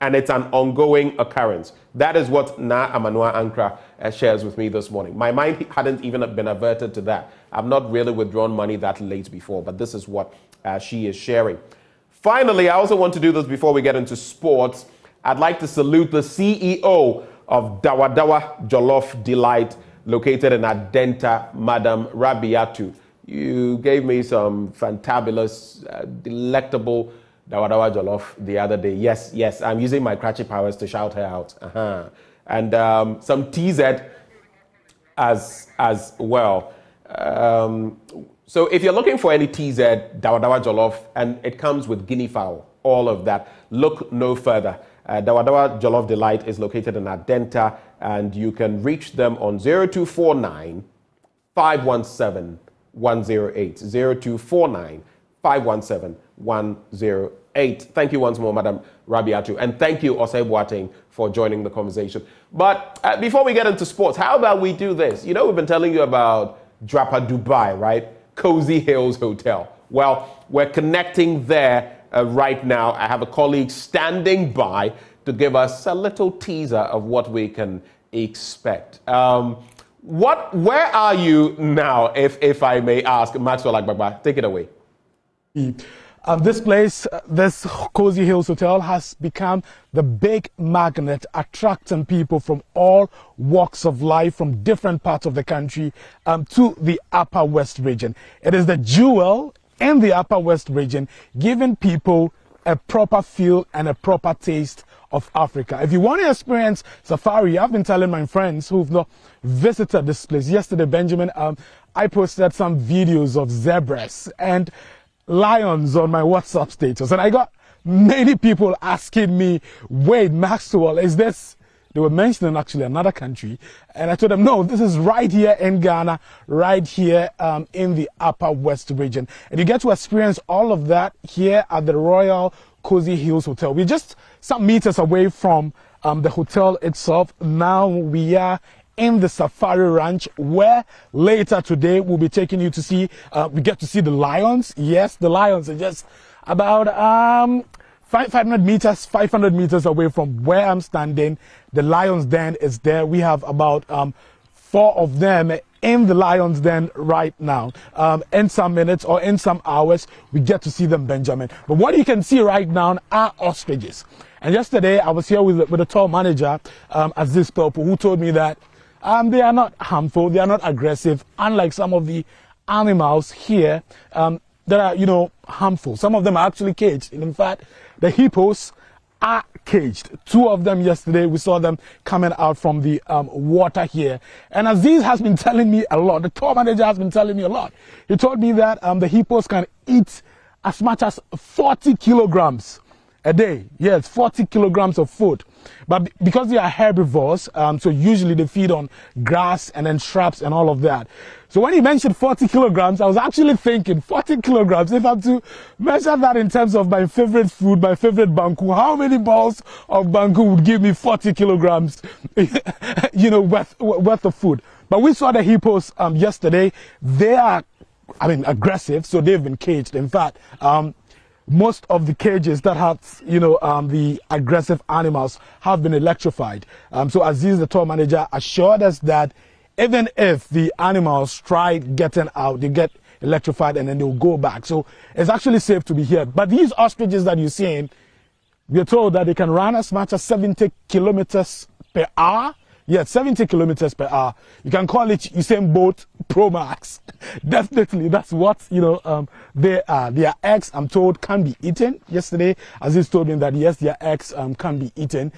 an ongoing occurrence. That is what Na Amanua Ankra shares with me this morning. My mind hadn't even been averted to that. I've not really withdrawn money that late before, but this is what she is sharing. Finally, I also want to do this before we get into sports. I'd like to salute the CEO of Dawadawa Jollof Delight, located in Adenta, Madam Rabiatu. You gave me some fantabulous, delectable Dawadawa Jollof the other day. Yes, I'm using my cratchy powers to shout her out. And some TZ as well. So if you're looking for any TZ, Dawadawa Jollof, and it comes with guinea fowl, all of that, look no further. Dawadawa Jollof Delight is located in Adenta, and you can reach them on 0249 517 108. 0249 517 108. Thank you once more, Madam Rabiatu, and thank you, Osei Boateng, for joining the conversation. But before we get into sports, how about we do this? You know, we've been telling you about Drapa Dubai, right? Cozy Hills Hotel. Well, we're connecting there right now. I have a colleague standing by to give us a little teaser of what we can expect. Where are you now, if I may ask? Maxwell Agbagba, take it away. This place, this Cozy Hills Hotel, has become the big magnet attracting people from all walks of life from different parts of the country to the Upper West region. It is the jewel in the Upper West region, giving people a proper feel and a proper taste of Africa. If you want to experience safari, I've been telling my friends who've not visited this place. Yesterday, Benjamin, I posted some videos of zebras and lions on my WhatsApp status, and I got many people asking me, wait, Maxwell, is this? They were mentioning actually another country, and I told them, no, this is right here in Ghana, right here in the Upper West region. And you get to experience all of that here at the Royal Cozy Hills Hotel. We're just some meters away from the hotel itself. Now we are in the Safari Ranch, where later today we'll be taking you to see, we get to see the lions. Yes, the lions are just about 500 meters away from where I'm standing. The lion's den is there. We have about 4 of them in the lion's den right now. In some minutes or in some hours, we get to see them, Benjamin. But what you can see right now are ostriches. And yesterday, I was here with a tour manager, Aziz Pelpo, who told me that they are not harmful, they are not aggressive, unlike some of the animals here that are, you know, harmful. Some of them are actually caged. And in fact, the hippos are caged. 2 of them yesterday, we saw them coming out from the water here. And Aziz has been telling me a lot. The tour manager has been telling me a lot. He told me that the hippos can eat as much as 40 kilograms a day. Yes, 40 kilograms of food. But because they are herbivores, so usually they feed on grass and then shrubs and all of that. So when he mentioned 40 kilograms, I was actually thinking 40 kilograms, if I'm to measure that in terms of my favorite food, my favorite banku, how many balls of banku would give me 40 kilograms, you know, worth of food? But we saw the hippos yesterday. They are, I mean, aggressive, so they've been caged. In fact, most of the cages that have, you know, the aggressive animals have been electrified. So Aziz, the tour manager, assured us that even if the animals try getting out, they get electrified and then they'll go back. So it's actually safe to be here. But these ostriches that you're seeing, we're told that they can run as much as 70 kilometers per hour. Yeah, 70 kilometers per hour. You can call it Usain Bolt Pro Max. Definitely, that's what, you know, they are. Their eggs, I'm told, can be eaten. Yesterday, Aziz told me that, yes, their eggs can be eaten.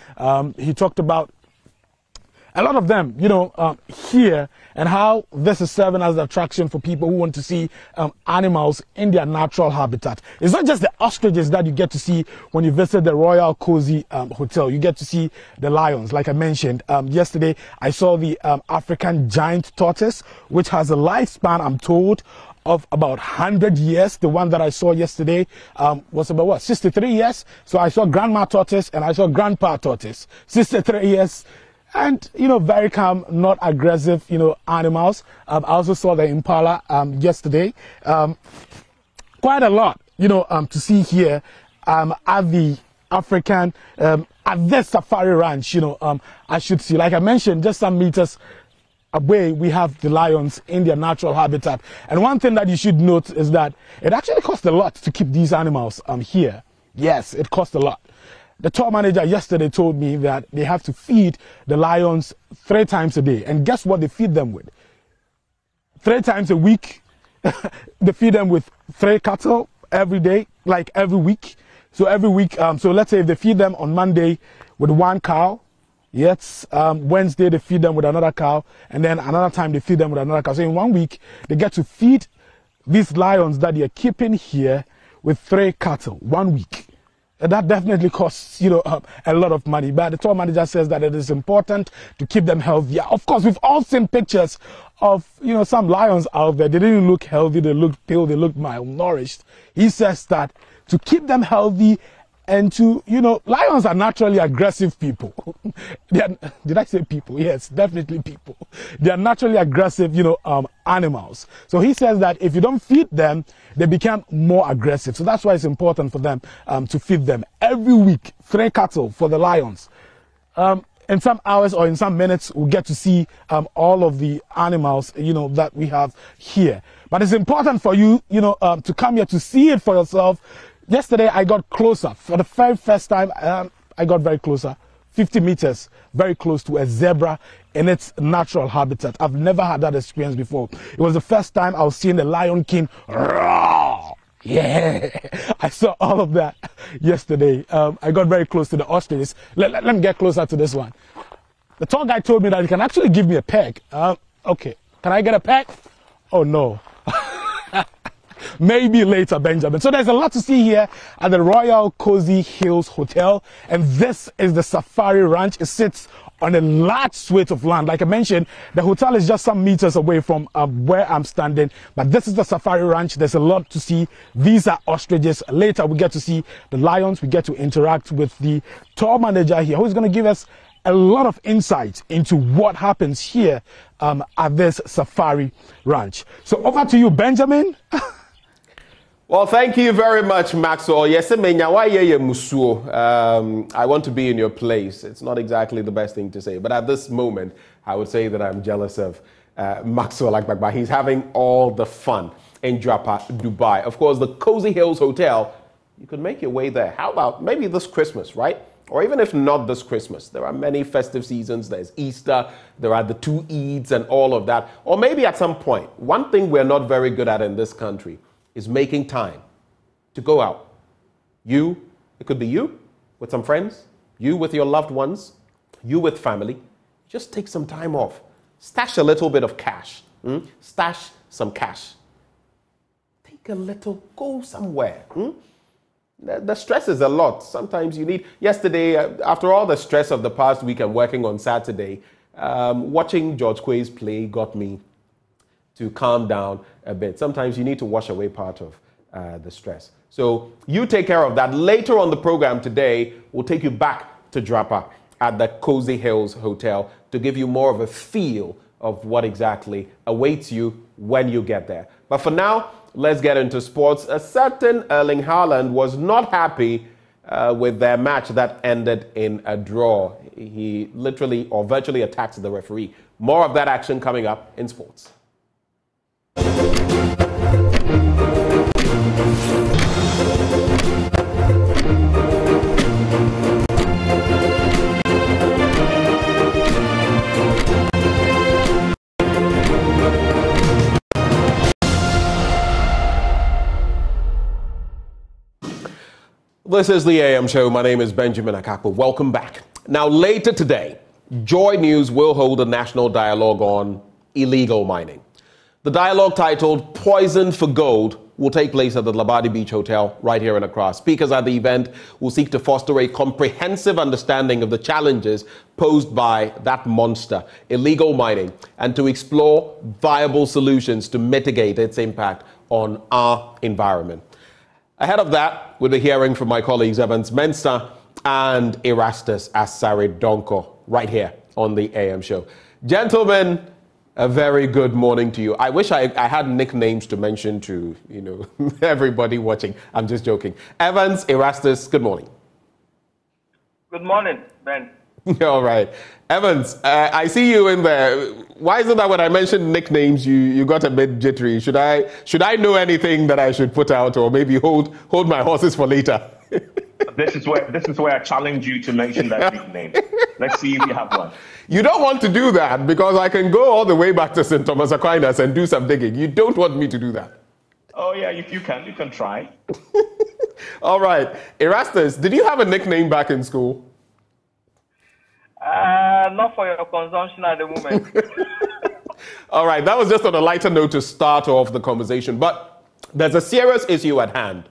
He talked about a lot of them, you know, here, and how this is serving as an attraction for people who want to see animals in their natural habitat. It's not just the ostriches that you get to see when you visit the Royal Cozy Hotel. You get to see the lions. Like I mentioned yesterday, I saw the African giant tortoise, which has a lifespan, I'm told, of about 100 years. The one that I saw yesterday was about, what, 63 years? So I saw grandma tortoise and I saw grandpa tortoise. 63 years. And, you know, very calm, not aggressive, you know, animals. I also saw the impala yesterday. Quite a lot, you know, to see here at the African, at this safari ranch, you know, I should see. Like I mentioned, just some meters away, we have the lions in their natural habitat. And one thing that you should note is that it actually costs a lot to keep these animals here. Yes, it costs a lot. The tour manager yesterday told me that they have to feed the lions 3 times a day. And guess what they feed them with? 3 times a week. They feed them with 3 cattle every day, like every week. So every week, so let's say if they feed them on Monday with 1 cow, yes, Wednesday they feed them with another cow, and then another time they feed them with another cow. So in 1 week, they get to feed these lions that they're keeping here with 3 cattle, 1 week. And that definitely costs, you know, a lot of money. But the tour manager says that it is important to keep them healthy. Yeah, of course, we've all seen pictures of, you know, some lions out there. They didn't look healthy. They looked pale. They looked malnourished. He says that to keep them healthy and to, you know, lions are naturally aggressive people. Did I say people? Yes, definitely people. They are naturally aggressive, you know, animals. So he says that if you don't feed them, they become more aggressive. So that's why it's important for them to feed them every week. 3 cattle for the lions. In some hours or in some minutes, we'll get to see all of the animals, you know, that we have here. But it's important for you, you know, to come here to see it for yourself. Yesterday, I got closer. For the very first time, I got very closer. 50 meters, very close to a zebra in its natural habitat. I've never had that experience before. It was the first time I was seeing the Lion King. Roar! Yeah, I saw all of that yesterday. I got very close to the ostriches. Let me get closer to this one. The tour guy told me that he can actually give me a peg. Okay, can I get a peg? Oh no. Maybe later, Benjamin. So there's a lot to see here at the Royal Cozy Hills Hotel. And this is the Safari Ranch. It sits on a large swathe of land. Like I mentioned, the hotel is just some meters away from where I'm standing. But this is the Safari Ranch. There's a lot to see. These are ostriches. Later, we get to see the lions. We get to interact with the tour manager here, who's going to give us a lot of insight into what happens here at this safari ranch. So over to you, Benjamin. Well, thank you very much, Maxwell. Yes, I want to be in your place. It's not exactly the best thing to say, but at this moment, I would say that I'm jealous of Maxwell Akbagba. He's having all the fun in Japa, Dubai. Of course, the Cozy Hills Hotel, you could make your way there. How about maybe this Christmas, right? Or even if not this Christmas, there are many festive seasons. There's Easter, there are the 2 Eids and all of that. Or maybe at some point, one thing we're not very good at in this country is making time to go out. It could be you with some friends, you with your loved ones, you with family. Just take some time off. Stash a little bit of cash. Stash some cash. Take a little, go somewhere. The stress is a lot. Sometimes you need... Yesterday, after all the stress of the past week and working on Saturday, watching George Quay's play got me to calm down a bit. Sometimes you need to wash away part of the stress. So you take care of that. Later on the program today, we'll take you back to Drapa at the Cozy Hills Hotel to give you more of a feel of what exactly awaits you when you get there. But for now, let's get into sports. A certain Erling Haaland was not happy with their match that ended in a draw. He literally or virtually attacked the referee. More of that action coming up in sports. This is the AM show. My name is Benjamin Akakpo. Welcome back. Now, later today, Joy News will hold a national dialogue on illegal mining. The dialogue, titled Poison for Gold, will take place at the Labadi Beach Hotel right here in Accra. Speakers at the event will seek to foster a comprehensive understanding of the challenges posed by that monster, illegal mining, and to explore viable solutions to mitigate its impact on our environment. Ahead of that, we'll be hearing from my colleagues Evans Mensah and Erastus Asare Donko right here on the AM show. Gentlemen, a very good morning to you. I wish I had nicknames to mention to, everybody watching. I'm just joking. Evans, Erastus, good morning. Good morning, Ben. All right. Evans, I see you in there. Why is it that when I mentioned nicknames, you got a bit jittery? Should I know anything that I should put out, or maybe hold my horses for later? This is where I challenge you to mention that nickname. Let's see if you have one. You don't want to do that because I can go all the way back to St. Thomas Aquinas and do some digging. You don't want me to do that. Oh yeah, you can try. All right. Erastus, did you have a nickname back in school? Not for your consumption at the moment. All right, that was just on a lighter note to start off the conversation. But there's a serious issue at hand.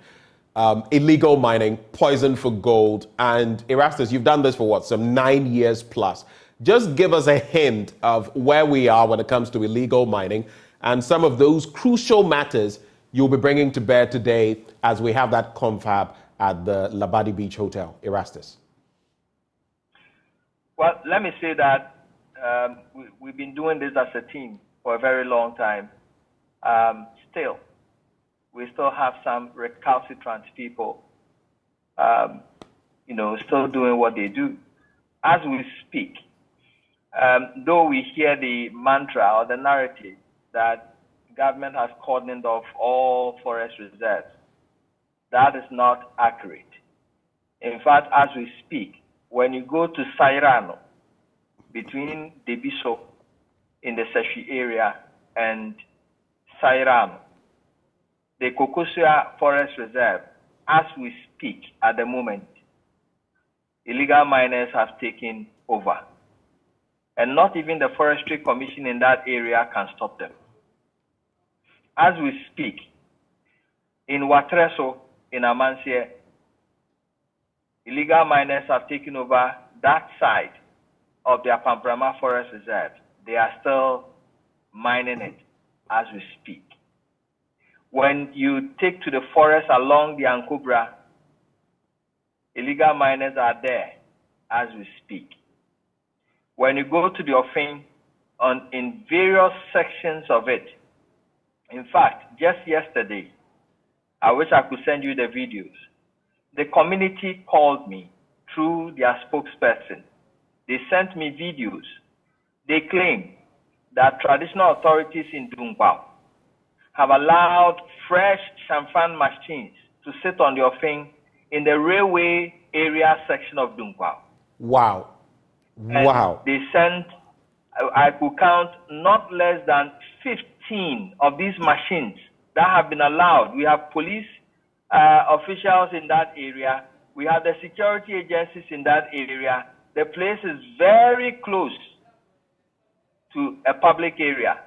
Illegal mining, poison for gold. And Erastus, you've done this for what, some 9 years plus. Just give us a hint of where we are when it comes to illegal mining and some of those crucial matters you'll be bringing to bear today as we have that confab at the Labadi Beach Hotel. Erastus. Well, let me say that we've been doing this as a team for a very long time. Still, we still have some recalcitrant people, still doing what they do. As we speak, though we hear the mantra or the narrative that government has cordoned off all forest reserves, that is not accurate. In fact, as we speak, when you go to Sairano, between Debiso in the Seshi area and Sairano, the Kokosua Forest Reserve, as we speak at the moment, illegal miners have taken over. And not even the Forestry Commission in that area can stop them. As we speak, in Watreso, in Amansie, illegal miners have taken over that side of the Apambrama Forest Reserve. They are still mining it as we speak. When you take to the forest along the Ankobra, illegal miners are there as we speak. when you go to the offing in various sections of it. In fact, just yesterday, I wish I could send you the videos. The community called me through their spokesperson. They sent me videos. They claim that traditional authorities in Dungbao have allowed fresh champagne machines to sit on the offing in the railway area section of Dungbao. Wow. And wow. They sent, I could count not less than 15 of these machines that have been allowed. We have police officials in that area. We have the security agencies in that area. The place is very close to a public area.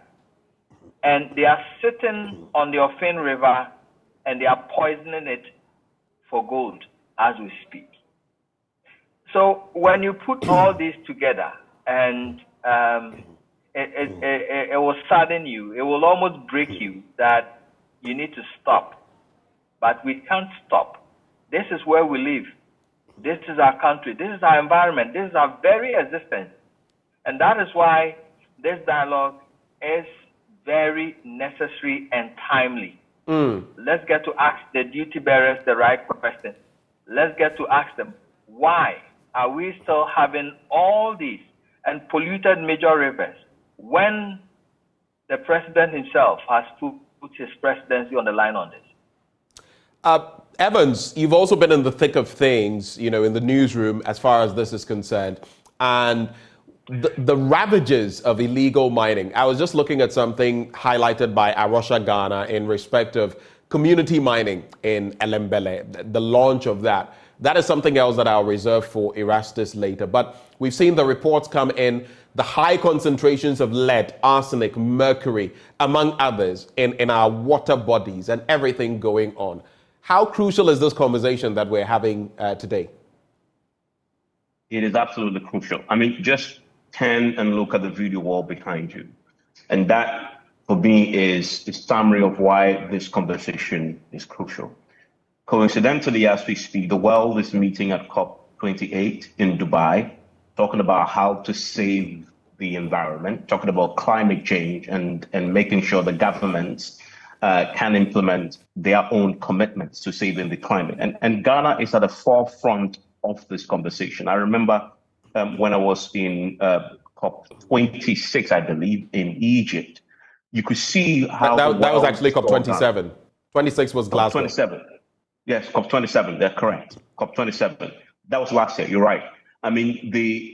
And they are sitting on the Offin River and they are poisoning it for gold as we speak. So when you put all this together, and it will sadden you, it will almost break you that you need to stop. But we can't stop. This is where we live. This is our country. This is our environment. This is our very existence. And that is why this dialogue is very necessary and timely. Let's get to ask the duty bearers the right question. Let's get to ask them, why are we still having all these and polluted major rivers when the president himself has put his presidency on the line on this? Evans, you've also been in the thick of things, you know, in the newsroom as far as this is concerned. And the ravages of illegal mining. I was just looking at something highlighted by Arusha Ghana in respect of community mining in Elembele, the launch of that. That is something else that I'll reserve for Erastus later. But we've seen the reports come in, the high concentrations of lead, arsenic, mercury, among others, in our water bodies and everything going on. How crucial is this conversation that we're having today? It is absolutely crucial. I mean, just turn and look at the video wall behind you. And that, for me, is the summary of why this conversation is crucial. Coincidentally, as we speak, the world is meeting at COP28 in Dubai, talking about how to save the environment, talking about climate change and making sure the governments can implement their own commitments to saving the climate. And Ghana is at the forefront of this conversation. I remember when I was in COP26, I believe, in Egypt, you could see how that was actually COP27. 26 was Glasgow. COP27. Yes, COP27. They're correct. COP27. That was last year. You're right. I mean,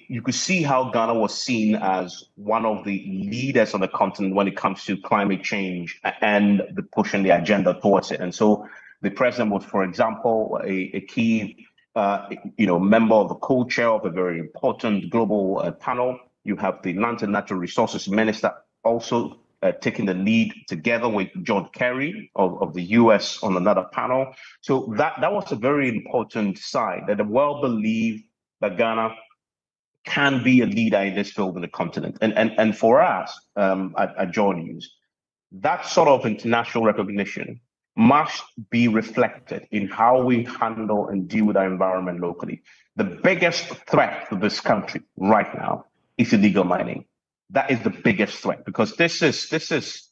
you could see how Ghana was seen as one of the leaders on the continent when it comes to climate change and the pushing the agenda towards it. And so the president was, for example, a key member of the co-chair of a very important global panel. You have the Land and Natural Resources Minister also taking the lead together with John Kerry of the US on another panel. So that was a very important sign that the world believed that Ghana can be a leader in this field in the continent. And for us at Joy News, that sort of international recognition must be reflected in how we handle and deal with our environment locally. The biggest threat to this country right now is illegal mining. That is the biggest threat, because this is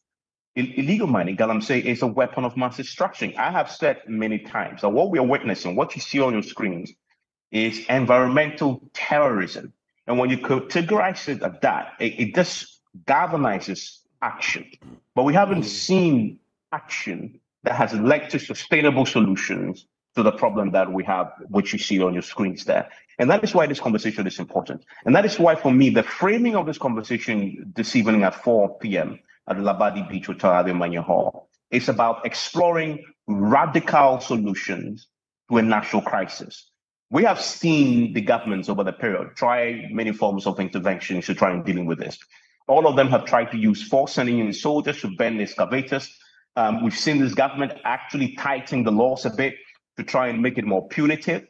illegal mining, Galamsey, is a weapon of mass destruction. I have said many times that what we are witnessing, what you see on your screens, is environmental terrorism. And when you categorize it at that, it just galvanizes action. But we haven't seen action that has led to sustainable solutions to the problem that we have, which you see on your screens there. And that is why this conversation is important. And that is why, for me, the framing of this conversation this evening at 4 p.m. at the Labadi Beach Hotel at the Manya Hall is about exploring radical solutions to a national crisis. We have seen the governments over the period try many forms of interventions to try and dealing with this. All of them have tried to use force, sending in soldiers to burn excavators. We've seen this government actually tighten the laws a bit to try and make it more punitive,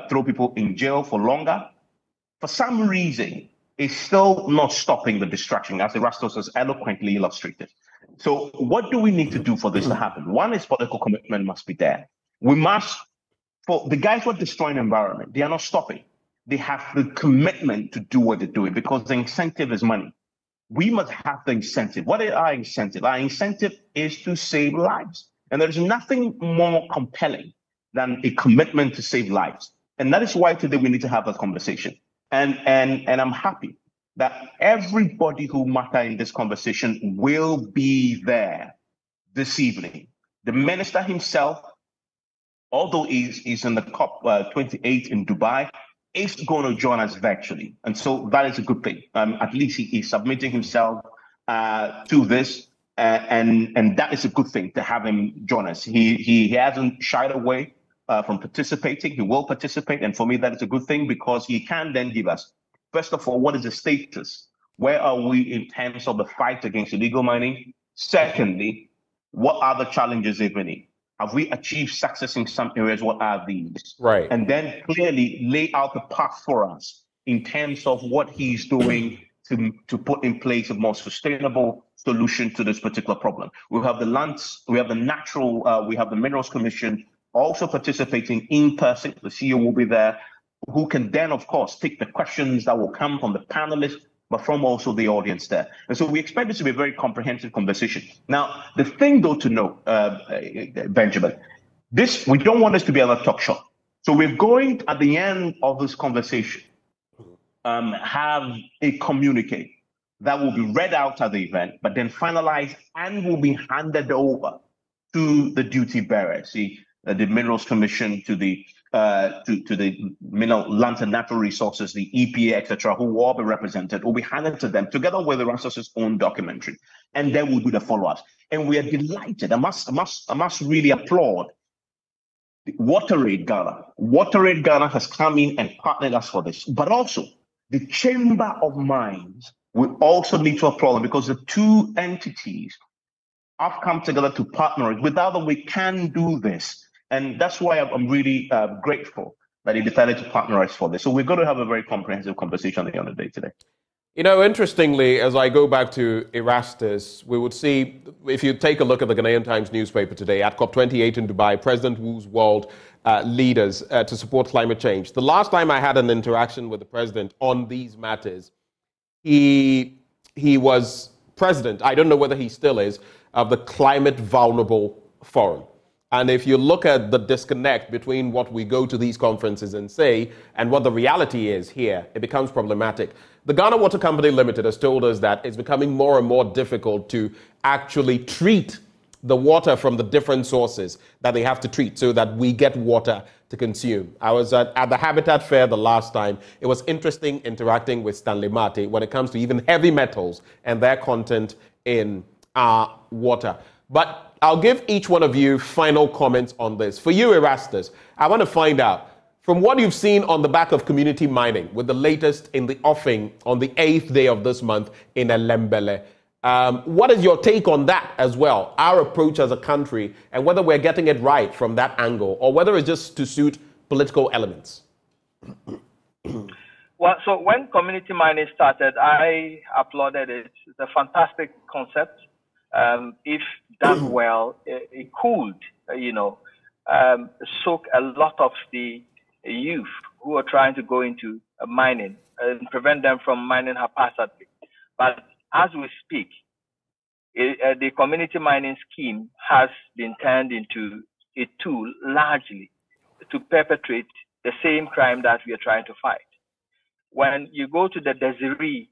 throw people in jail for longer. For some reason, it's still not stopping the destruction, as Erastus has eloquently illustrated. So what do we need to do for this to happen? One is political commitment must be there. We must, for the guys who are destroying the environment, they are not stopping. they have the commitment to do what they're doing because the incentive is money. We must have the incentive. What is our incentive? Our incentive is to save lives. And there's nothing more compelling than a commitment to save lives. And that is why today we need to have a conversation. And I'm happy that everybody who matters in this conversation will be there this evening. The minister himself, although he's in the COP28 in Dubai, is going to join us virtually. And so that is a good thing. At least he is submitting himself to this. And that is a good thing to have him join us. He hasn't shied away from participating. He will participate. And for me, that is a good thing because he can then give us, first of all, what is the status? Where are we in terms of the fight against illegal mining? Secondly, what are the challenges, if any? Have we achieved success in some areas? What are these? Right. And then clearly lay out the path for us in terms of what he's doing to put in place a more sustainable solution to this particular problem. We have the lands, we have the natural, we have the Minerals Commission also participating in person. The CEO will be there, who can then, of course, take the questions that will come from the panelists, but from also the audience there. And so we expect this to be a very comprehensive conversation. Now, the thing, though, to note, Benjamin, we don't want this to be another talk show. So we're going, at the end of this conversation, have a communique that will be read out at the event, but then finalized and will be handed over to the duty bearers, the Minerals Commission, to the Land and Natural Resources, the EPA, etc., who will all be represented, will be handed to them together with the Resources' own documentary, and then we'll do the follow-ups. And we are delighted. I must really applaud WaterAid Ghana. WaterAid Ghana has come in and partnered us for this, but also the Chamber of Mines. We also need to applaud them because the two entities have come together to partner. Without them, we can do this. And that's why I'm really grateful that he decided to partner us for this. So we're going to have a very comprehensive conversation at the end of the day today. You know, interestingly, as I go back to Erastus, we would see, if you take a look at the Ghanaian Times newspaper today, at COP28 in Dubai, President Wu's world leaders to support climate change. The last time I had an interaction with the president on these matters, he was president, I don't know whether he still is, of the Climate Vulnerable Forum. And if you look at the disconnect between what we go to these conferences and say and what the reality is here, it becomes problematic. The Ghana Water Company Limited has told us that it's becoming more and more difficult to actually treat the water from the different sources that they have to treat so that we get water to consume. I was at the Habitat Fair the last time. It was interesting interacting with Stanley Mate when it comes to even heavy metals and their content in our water. But I'll give each one of you final comments on this. For you, Erastus, I want to find out, from what you've seen on the back of community mining, with the latest in the offing on the 8th day of this month in Elembele, what is your take on that as well, our approach as a country, and whether we're getting it right from that angle, or whether it's just to suit political elements? Well, so when community mining started, I applauded it. It's a fantastic concept. If done well, it could, soak a lot of the youth who are trying to go into mining and prevent them from mining haphazardly. But as we speak, the community mining scheme has been turned into a tool largely to perpetrate the same crime that we are trying to fight. When you go to the Desiree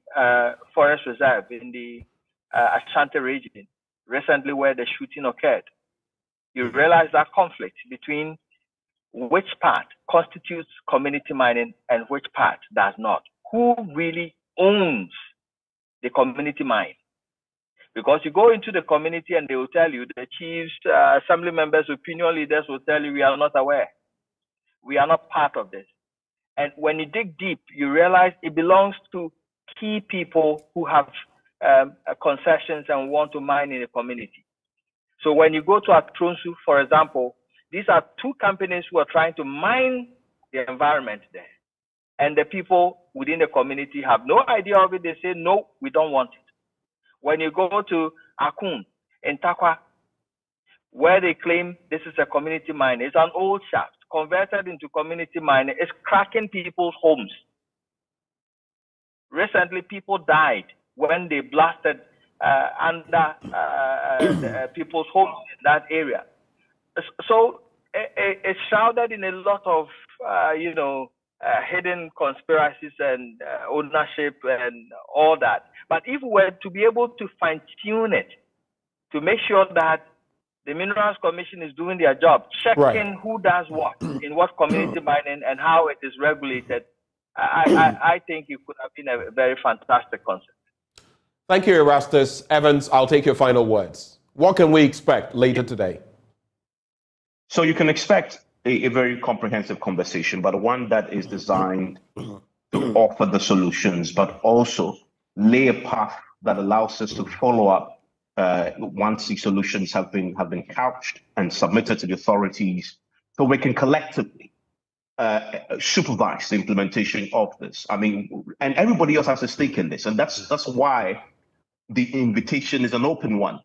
Forest Reserve in the Ashanti region, recently where the shooting occurred, you realize that conflict between which part constitutes community mining and which part does not. Who really owns the community mine? Because you go into the community and they will tell you, the chiefs, assembly members, opinion leaders will tell you, we are not aware. We are not part of this. And when you dig deep, you realize it belongs to key people who have concessions and want to mine in the community. So when you go to Atronsu, for example, these are two companies who are trying to mine the environment there. And the people within the community have no idea of it. They say, no, we don't want it. When you go to Akun in Takwa, where they claim this is a community mine, it's an old shaft converted into community mine. It's cracking people's homes Recently, people died when they blasted under people's homes in that area. So it's shrouded in a lot of, hidden conspiracies and ownership and all that. But if we were to be able to fine-tune it, to make sure that the Minerals Commission is doing their job, checking who does what, in what community mining, and how it is regulated, I think it could have been a very fantastic concept. Thank you, Erastus. Evans, I'll take your final words. What can we expect later today? So you can expect a very comprehensive conversation, but one that is designed to offer the solutions, but also lay a path that allows us to follow up once the solutions have been couched and submitted to the authorities, so we can collectively supervise the implementation of this. I mean, and everybody else has a stake in this, and that's why the invitation is an open one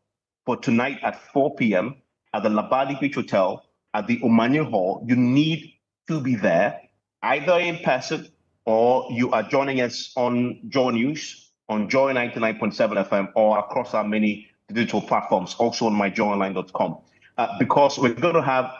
for tonight at 4 p.m. at the Labadi Beach Hotel at the Omanye Hall. You need to be there, either in person or you are joining us on Joy News, on Joy 99.7 FM, or across our many digital platforms, also on myjoyonline.com, because we're going to have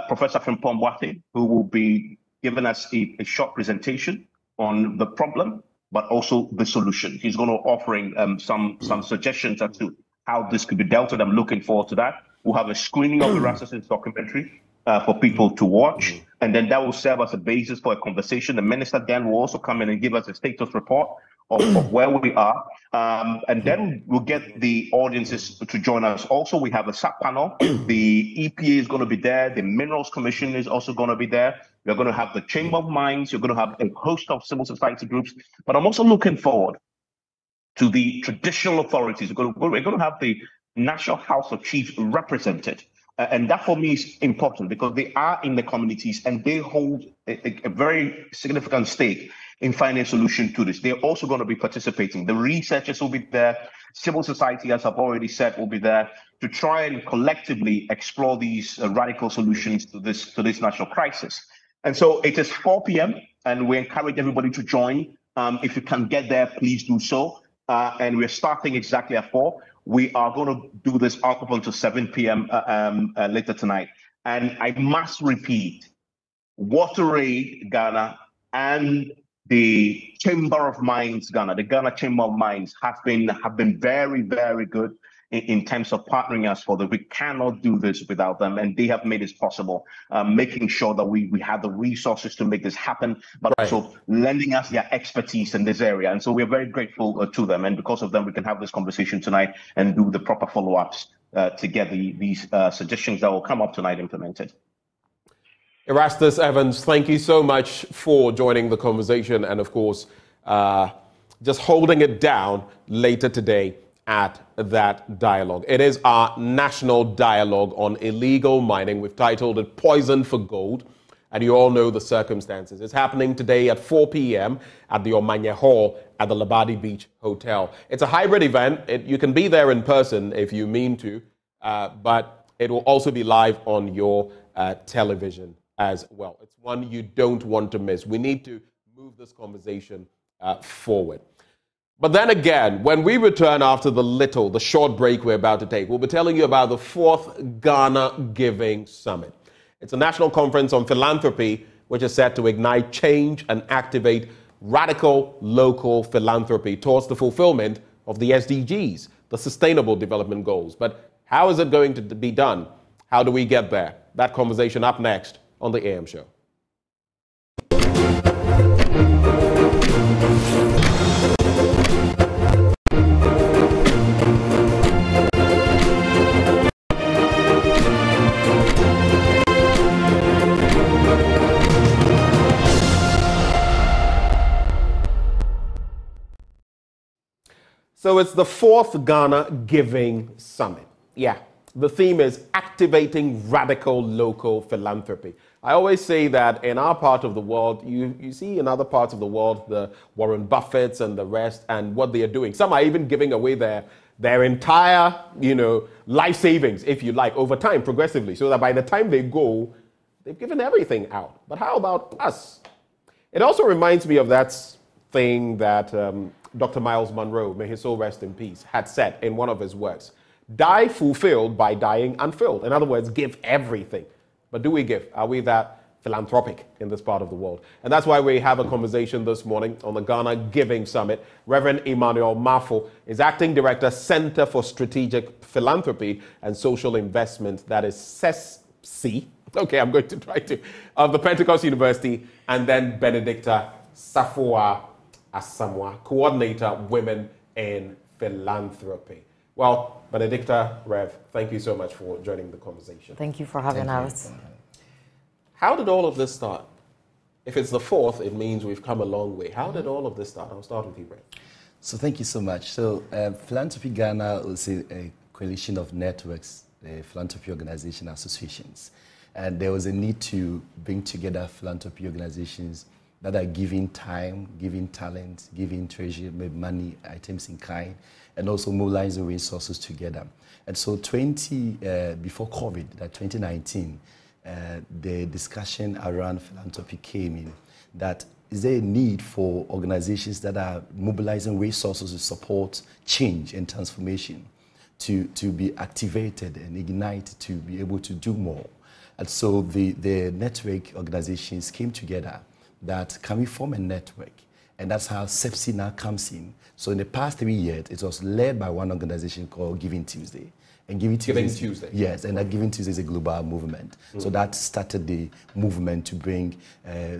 Professor Frimpong Boateng, who will be giving us a short presentation on the problem, but also the solution. He's going to offering some suggestions as to how this could be dealt with. I'm looking forward to that. We'll have a screening of the Erastus documentary for people to watch, and then that will serve as a basis for a conversation. The minister then will also come in and give us a status report of where we are, and then we'll get the audiences to join us. Also, we have a sub panel. The EPA is going to be there. The Minerals Commission is also going to be there. We're going to have the Chamber of Mines. You're going to have a host of civil society groups. But I'm also looking forward to the traditional authorities. We're going to have the National House of Chiefs represented. And that for me is important because they are in the communities and they hold a very significant stake in finding a solution to this. They're also going to be participating. The researchers will be there. Civil society, as I've already said, will be there to try and collectively explore these radical solutions to this national crisis. And so it is 4 p.m. and we encourage everybody to join. If you can get there, please do so. And we're starting exactly at 4. We are going to do this up until 7 p.m. Later tonight. And I must repeat, WaterAid Ghana and the Chamber of Mines Ghana, the Ghana Chamber of Mines have been very, very good in terms of partnering us for that. We cannot do this without them, and they have made this possible, making sure that we have the resources to make this happen, but also lending us their expertise in this area. And so we're very grateful to them, and because of them, we can have this conversation tonight and do the proper follow-ups to get these suggestions that will come up tonight implemented. Erastus Evans, thank you so much for joining the conversation and, of course, just holding it down later today at that dialogue. It is our national dialogue on illegal mining. We've titled it Poison for Gold, and you all know the circumstances. It's happening today at 4 p.m. at the Omanye Hall at the Labadi Beach Hotel. It's a hybrid event. You can be there in person if you mean to, but it will also be live on your television as well. It's one you don't want to miss. We need to move this conversation forward. But then again, when we return after the short break we're about to take, we'll be telling you about the 4th Ghana Giving Summit. It's a national conference on philanthropy, which is set to ignite change and activate radical local philanthropy towards the fulfillment of the SDGs, the Sustainable Development Goals. But how is it going to be done? How do we get there? That conversation up next on the AM Show. So it's the 4th Ghana Giving Summit. Yeah, the theme is activating radical local philanthropy. I always say that in our part of the world, you see in other parts of the world, the Warren Buffetts and the rest and what they are doing. Some are even giving away their entire, life savings, if you like, over time, progressively, so that by the time they go, they've given everything out. But how about us? It also reminds me of that thing that Dr. Miles Monroe, may his soul rest in peace, had said in one of his works. Die fulfilled by dying unfilled. In other words, give everything. But do we give? Are we that philanthropic in this part of the world? And that's why we have a conversation this morning on the Ghana Giving Summit. Reverend Emmanuel Mafo is Acting Director, Center for Strategic Philanthropy and Social Investment, that is CESC. Okay, I'm going to try to, of the Pentecost University, and then Benedicta Safoa Asamoah, Coordinator, Women in Philanthropy. Well, Benedicta, Rev, thank you so much for joining the conversation. Thank you for having us. How did all of this start? If it's the 4th, it means we've come a long way. How did all of this start? I'll start with you, Rev. So thank you so much. So Philanthropy Ghana is a coalition of networks, philanthropy organization associations. And there was a need to bring together philanthropy organizations that are giving time, giving talent, giving treasure, money, items in kind, and also mobilizing resources together. And so before COVID, 2019, the discussion around philanthropy came in that is there a need for organizations that are mobilizing resources to support change and transformation to be activated and ignited to be able to do more. And so the network organizations came together that can we form a network? And that's how SEPSI now comes in. So in the past 3 years, it was led by one organization called Giving Tuesday. And Giving Tuesday? Yes, and that Giving Tuesday is a global movement. So that started the movement to bring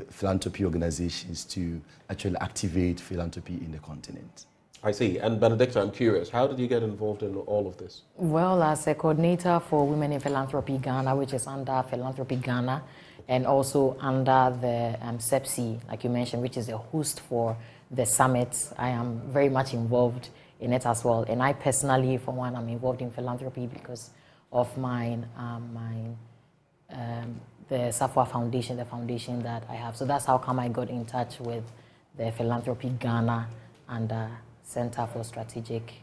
philanthropy organizations to actually activate philanthropy in the continent. I see. And Benedicta, I'm curious, how did you get involved in all of this? Well, as a coordinator for Women in Philanthropy Ghana, which is under Philanthropy Ghana, and also under the SEPSI, like you mentioned, which is a host for the summit, I am very much involved in it as well. And I personally, for one, I'm involved in philanthropy because of the Safoa Foundation, the foundation that I have. So that's how come I got in touch with the Philanthropy Ghana and Center for Strategic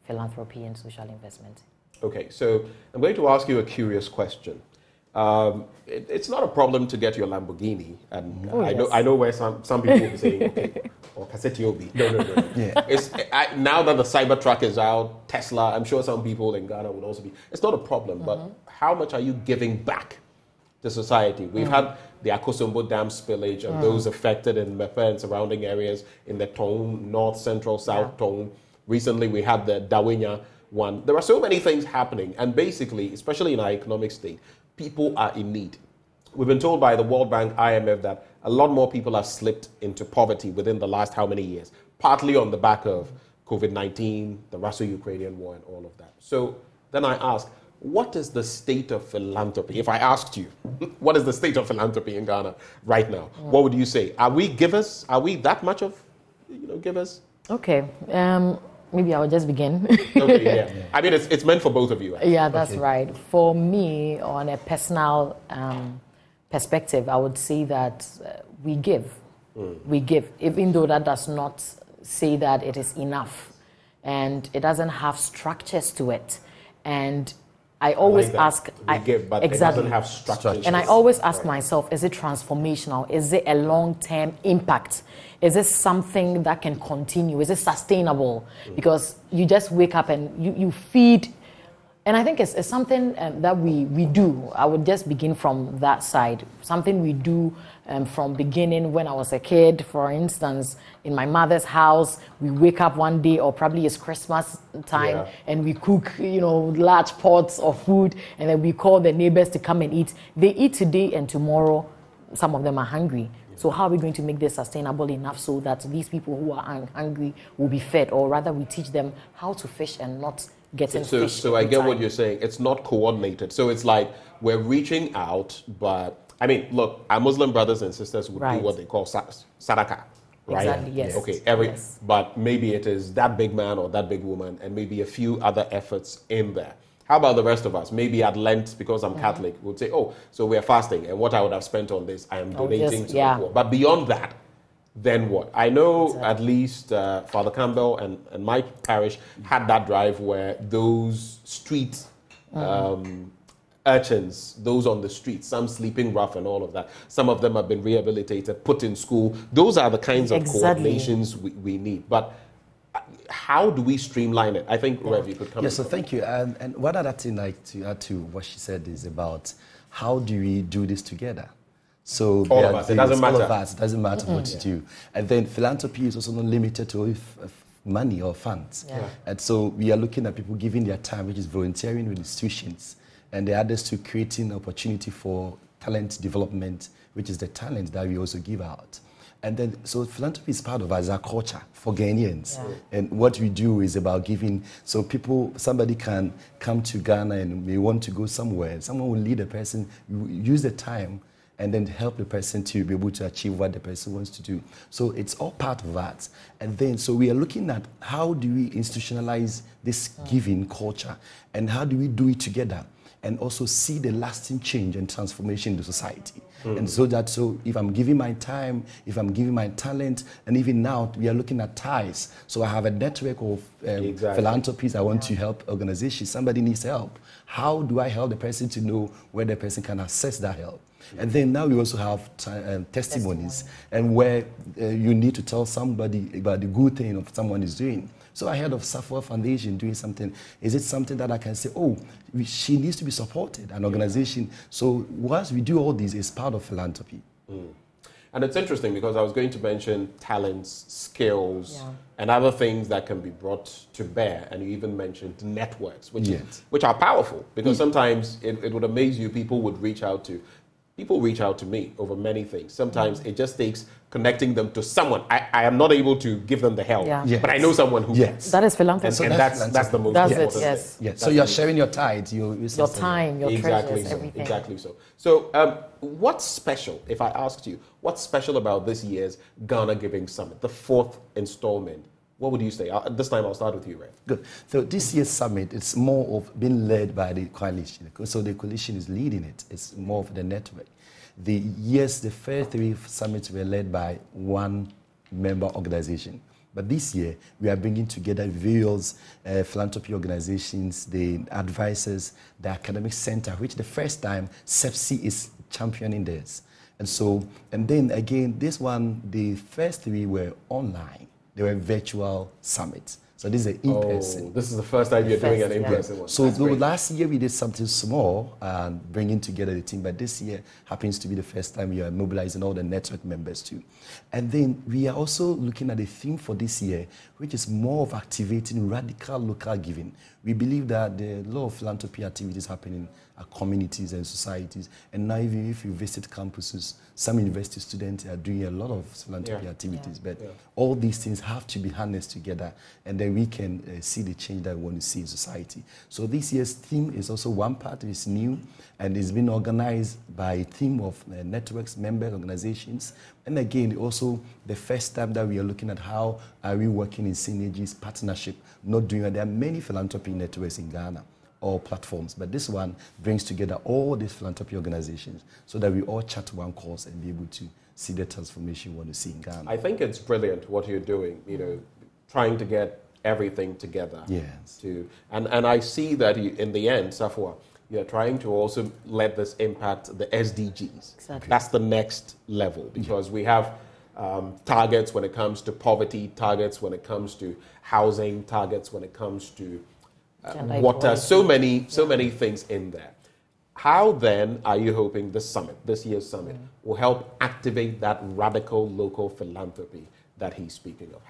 Philanthropy and Social Investment. Okay, so I'm going to ask you a curious question. It's not a problem to get your Lamborghini, and I know where some people will be saying, okay, or Cassetiobi. No. Yeah. Now that the Cybertruck is out, Tesla, I'm sure some people in Ghana would also be. It's not a problem, but how much are you giving back to society? We've had the Akosombo Dam spillage and those affected in Mepe and surrounding areas in the Tone, North, Central, South Tone. Recently, we had the Bawumia one. There are so many things happening, and basically, especially in our economic state, people are in need. We've been told by the World Bank, IMF, that a lot more people have slipped into poverty within the last how many years? Partly on the back of COVID-19, the Russo-Ukrainian war, and all of that. So then I ask, what is the state of philanthropy? If I asked you, what is the state of philanthropy in Ghana right now? What would you say? Are we givers? Are we that much of, givers? Okay. Maybe I'll just begin. Okay, yeah. I mean, it's meant for both of you. Actually. Yeah, that's right. For me, on a personal perspective, I would say that we give. We give, even though that does not say that it is enough. And it doesn't have structures to it. And I always ask... We give, but exactly. It doesn't have structures. And I always ask myself, is it transformational? Is it a long-term impact? Is it something that can continue? Is it sustainable? Because you just wake up and you feed. And I think it's something that we do. I would just begin from that side. Something we do from beginning when I was a kid. For instance, in my mother's house, we wake up one day, or probably it's Christmas time, and we cook, large pots of food, and then we call the neighbors to come and eat. They eat today, and tomorrow, some of them are hungry. So how are we going to make this sustainable enough so that these people who are hungry will be fed, or rather we teach them how to fish and not getting fish. So I get what you're saying. It's not coordinated. So it's like we're reaching out, but I mean, look, our Muslim brothers and sisters would do what they call sadaqah, right? Exactly, yes. Okay, but maybe it is that big man or that big woman and maybe a few other efforts in there. How about the rest of us? Maybe at Lent, because I'm Catholic, we'll say, so we're fasting, and what I would have spent on this, I am donating to the poor. But beyond that, then what? I know at least Father Campbell and my parish had that drive where those street urchins, those on the streets, some sleeping rough and all of that. Some of them have been rehabilitated, put in school. Those are the kinds of coordinations we need. But how do we streamline it? I think, Rev, you could come in. So thank you. And one other thing I'd like to add to what she said is about how do we do this together? So all of us, it doesn't matter. All of us, it doesn't matter what you do. And then philanthropy is also not limited to money or funds. And so we are looking at people giving their time, which is volunteering with institutions, and the others to creating opportunity for talent development, which is the talent that we also give out. And then, so philanthropy is part of us, our culture for Ghanaians. And what we do is about giving, so somebody can come to Ghana and may want to go somewhere. Someone will lead a person, use the time, and then help the person to be able to achieve what the person wants to do. So it's all part of that. And then, so we are looking at how do we institutionalize this giving culture, and how do we do it together, and also see the lasting change and transformation in the society. And so if I'm giving my time, if I'm giving my talent, and even now we are looking at ties. So I have a network of philanthropies. I want to help organizations. Somebody needs help. How do I help the person to know where the person can access that help? And then now we also have testimonies, and where you need to tell somebody about the good thing of someone is doing. So I heard of Safwa Foundation doing something. Is it something that I can say, oh, she needs to be supported, an organization? So once we do all this, it's part of philanthropy. And it's interesting because I was going to mention talents, skills, and other things that can be brought to bear. And you even mentioned networks, which are powerful, because sometimes it would amaze you, people reach out to me over many things. Sometimes it just takes connecting them to someone. I am not able to give them the help, but I know someone who can. That is philanthropy. And that's the most important thing. So you're sharing your tithe, your time, your treasures, everything. Exactly so. So what's special, if I asked you, what's special about this year's Ghana Giving Summit, the 4th installment? What would you say? This time I'll start with you, Ray. Good. So this year's summit, it's more of being led by the coalition. So the coalition is leading it. It's more of the network. The first 3 summits were led by one member organization. But this year, we are bringing together various philanthropy organizations, the advisors, the academic center, which the first time SEPSI is championing this. And then again, this one, the first 3 were online. They were virtual summits. So this is an in-person. This is the first time you're doing an in-person one. So last year we did something small and bringing together the team, but this year happens to be the first time we are mobilizing all the network members too. And then we are also looking at a theme for this year, which is more of activating radical local giving. We believe that there are a lot of philanthropy activities happening in our communities and societies. And now even if you visit campuses, some university students are doing a lot of philanthropy activities, but all these things have to be harnessed together, and then we can see the change that we want to see in society. So this year's theme is also one part, it's new, and it's been organized by a team of networks, member organizations. And again, also the first time that we are looking at how are we working in synergies, partnership, not doing it. There are many philanthropy networks in Ghana, or platforms, but this one brings together all these philanthropy organizations so that we all chart one course and be able to see the transformation we want to see in Ghana. I think it's brilliant what you're doing, trying to get everything together. Yes. And I see that in the end, Safwa, you're trying to also let this impact the SDGs. Exactly. That's the next level, because we have targets when it comes to poverty, targets when it comes to housing, targets when it comes to water, so many things in there. How then are you hoping this year's summit, will help activate that radical local philanthropy that he's speaking of?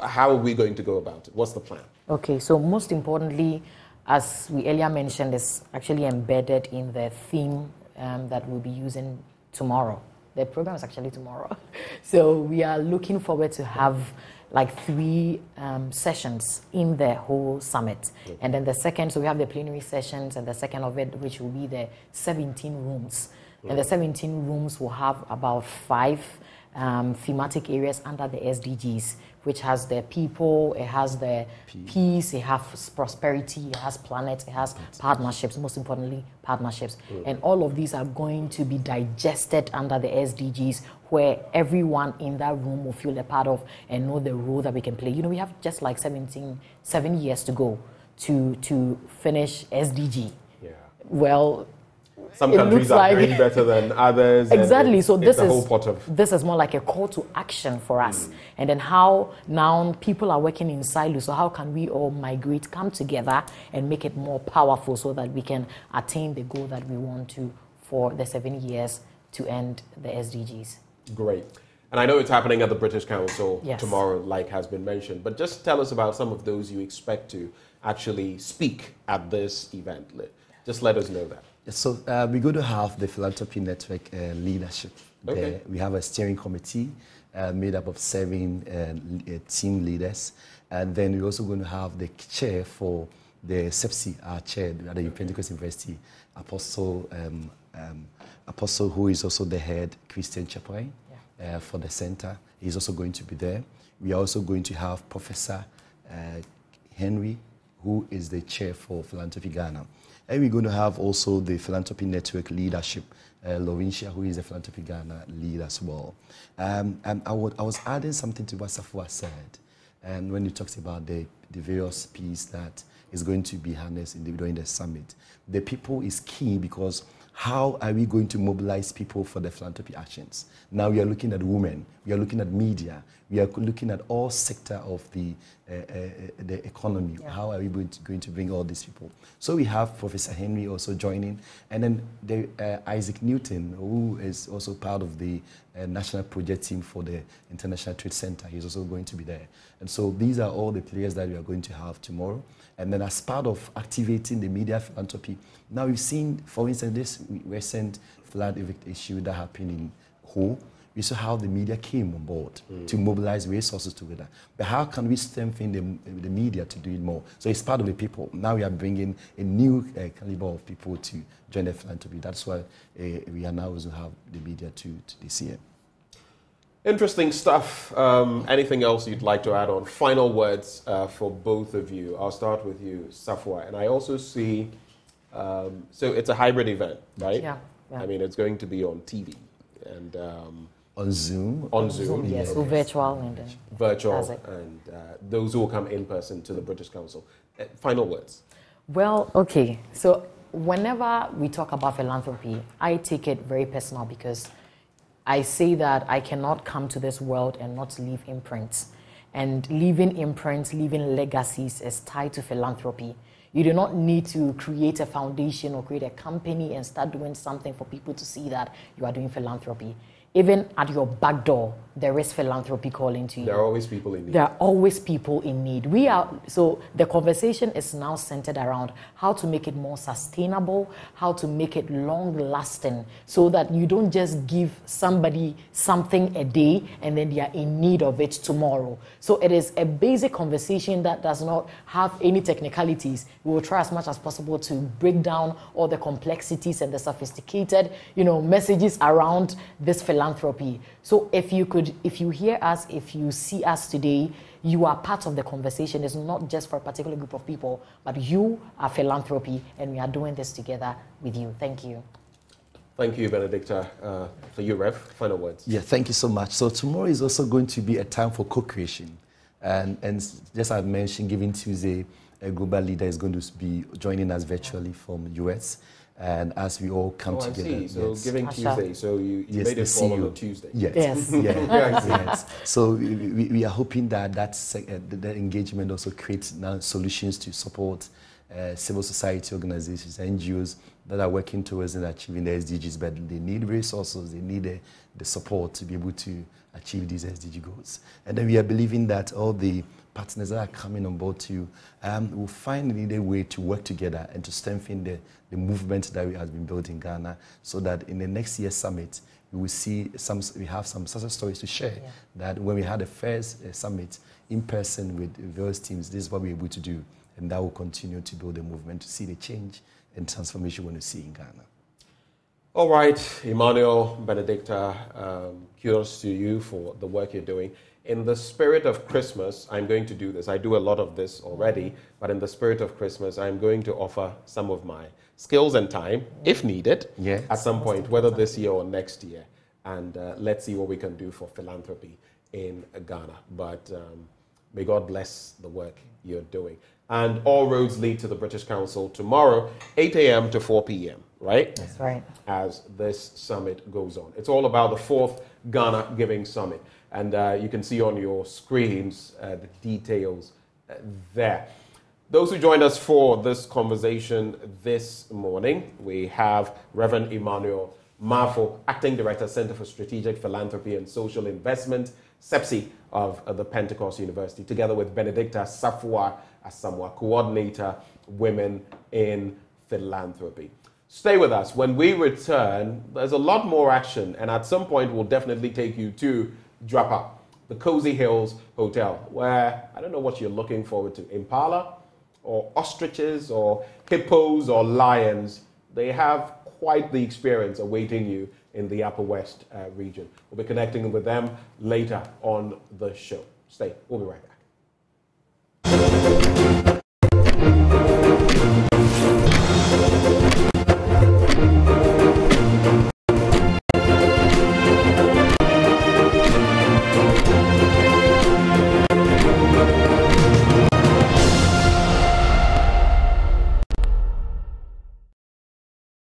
How are we going to go about it? What's the plan? Okay, so most importantly, as we earlier mentioned, is actually embedded in the theme that we'll be using tomorrow. The program is actually tomorrow. So we are looking forward to have like 3 sessions in the whole summit. And then the second, so we have the plenary sessions, and the second of it, which will be the 17 rooms. And the 17 rooms will have about 5 thematic areas under the SDGs, which has the people, it has the peace, it has prosperity, it has planet, it has partnerships, most importantly, partnerships. And all of these are going to be digested under the SDGs, where everyone in that room will feel a part of and know the role that we can play. We have just like 7 years to go to finish SDG. Yeah. Well, some countries are doing better than others. Exactly. So this is more like a call to action for us. And then how now people are working in silos. So how can we all migrate, come together, and make it more powerful so that we can attain the goal that we want to for the 7 years to end the SDGs. Great. And I know it's happening at the British Council tomorrow, like has been mentioned. But just tell us about some of those you expect to actually speak at this event. Just let us know that. So we're going to have the Philanthropy Network leadership there. We have a steering committee made up of 7 team leaders. And then we're also going to have the chair for the SEPSI, our chair at the Pentecost University, Apostle, who is also the head, Christian Chapoy, for the center. He's also going to be there. We are also going to have Professor Henry, who is the chair for Philanthropy Ghana. And we're going to have also the Philanthropy Network leadership, Lovincia, who is the Philanthropy Ghana lead as well. And I was adding something to what Safua said, and when he talks about the various pieces that is going to be harnessed during the summit. The people is key because how are we going to mobilize people for the philanthropy actions? Now we are looking at women, we are looking at media, we are looking at all sector of the economy. How are we going to bring all these people? So we have Professor Henry also joining, and then Isaac Newton, who is also part of the national project team for the International Trade Center. He's also going to be there. And so these are all the players that we are going to have tomorrow. And then as part of activating the media philanthropy, now we've seen, for instance, this recent flood issue that happened in Ho. We saw how the media came on board to mobilize resources together. But how can we strengthen the media to do it more? So it's part of the people. Now we are bringing a new caliber of people to join the philanthropy. That's why we are now also have the media to this year. Interesting stuff. Anything else you'd like to add on? Final words for both of you. I'll start with you, Safwa. And I also see, so it's a hybrid event, right? Yeah. I mean, it's going to be on TV and on Zoom. On Zoom, yes. So virtual and virtual, and those who will come in person to the British Council. Final words. Well, okay. So whenever we talk about philanthropy, I take it very personal because I say that I cannot come to this world and not leave imprints. And leaving imprints, leaving legacies is tied to philanthropy. You do not need to create a foundation or create a company and start doing something for people to see that you are doing philanthropy. Even at your back door, there is philanthropy calling to you. There are always people in need. There are always people in need. So the conversation is now centered around how to make it more sustainable, how to make it long-lasting, so that you don't just give somebody something a day and then they are in need of it tomorrow. So it is a basic conversation that does not have any technicalities. We will try as much as possible to break down all the complexities and the sophisticated, messages around this philanthropy. So if you hear us, if you see us today, you are part of the conversation. It's not just for a particular group of people, but you are philanthropy, and we are doing this together with you. Thank you. Thank you, Benedicta. For you, Rev, final words. Yeah, thank you so much. So tomorrow is also going to be a time for co-creation. And just as I mentioned, Giving Tuesday, a global leader is going to be joining us virtually from the US. And as we all come together. I see. So Giving Tuesday, so you made it fall on a Tuesday. Yes. Yes. So we are hoping that that engagement also creates now solutions to support civil society organizations, NGOs that are working towards achieving the SDGs, but they need resources, they need the support to be able to achieve these SDG goals. And then we are believing that all the partners that are coming on board to will find a way to work together and to strengthen the movement that has been built in Ghana, so that in the next year's summit we will see we have some success stories to share. Yeah. That when we had the first summit in person with various teams, this is what we're able to do, and that will continue to build the movement to see the change and transformation we want to see in Ghana. All right, Emmanuel, Benedicta, kudos to you for the work you're doing. In the spirit of Christmas, I'm going to do this. I do a lot of this already, but in the spirit of Christmas, I'm going to offer some of my skills and time, if needed, at some point, whether this year or next year. And let's see what we can do for philanthropy in Ghana. But may God bless the work you're doing. And all roads lead to the British Council tomorrow, 8 a.m. to 4 p.m., right? That's right. As this summit goes on. It's all about the 4th Ghana Giving Summit. And you can see on your screens the details there. Those who joined us for this conversation this morning, we have Reverend Emmanuel Mafo, Acting Director, Center for Strategic Philanthropy and Social Investment, SEPSI of the Pentecost University, together with Benedicta Safua Asamoah, Coordinator, Women in Philanthropy. Stay with us. When we return, there's a lot more action, and at some point we'll definitely take you to Drapa, the Cozy Hills Hotel, where I don't know what you're looking forward to, impala or ostriches or hippos or lions. They have quite the experience awaiting you in the Upper West region. We'll be connecting with them later on the show. Stay. We'll be right back.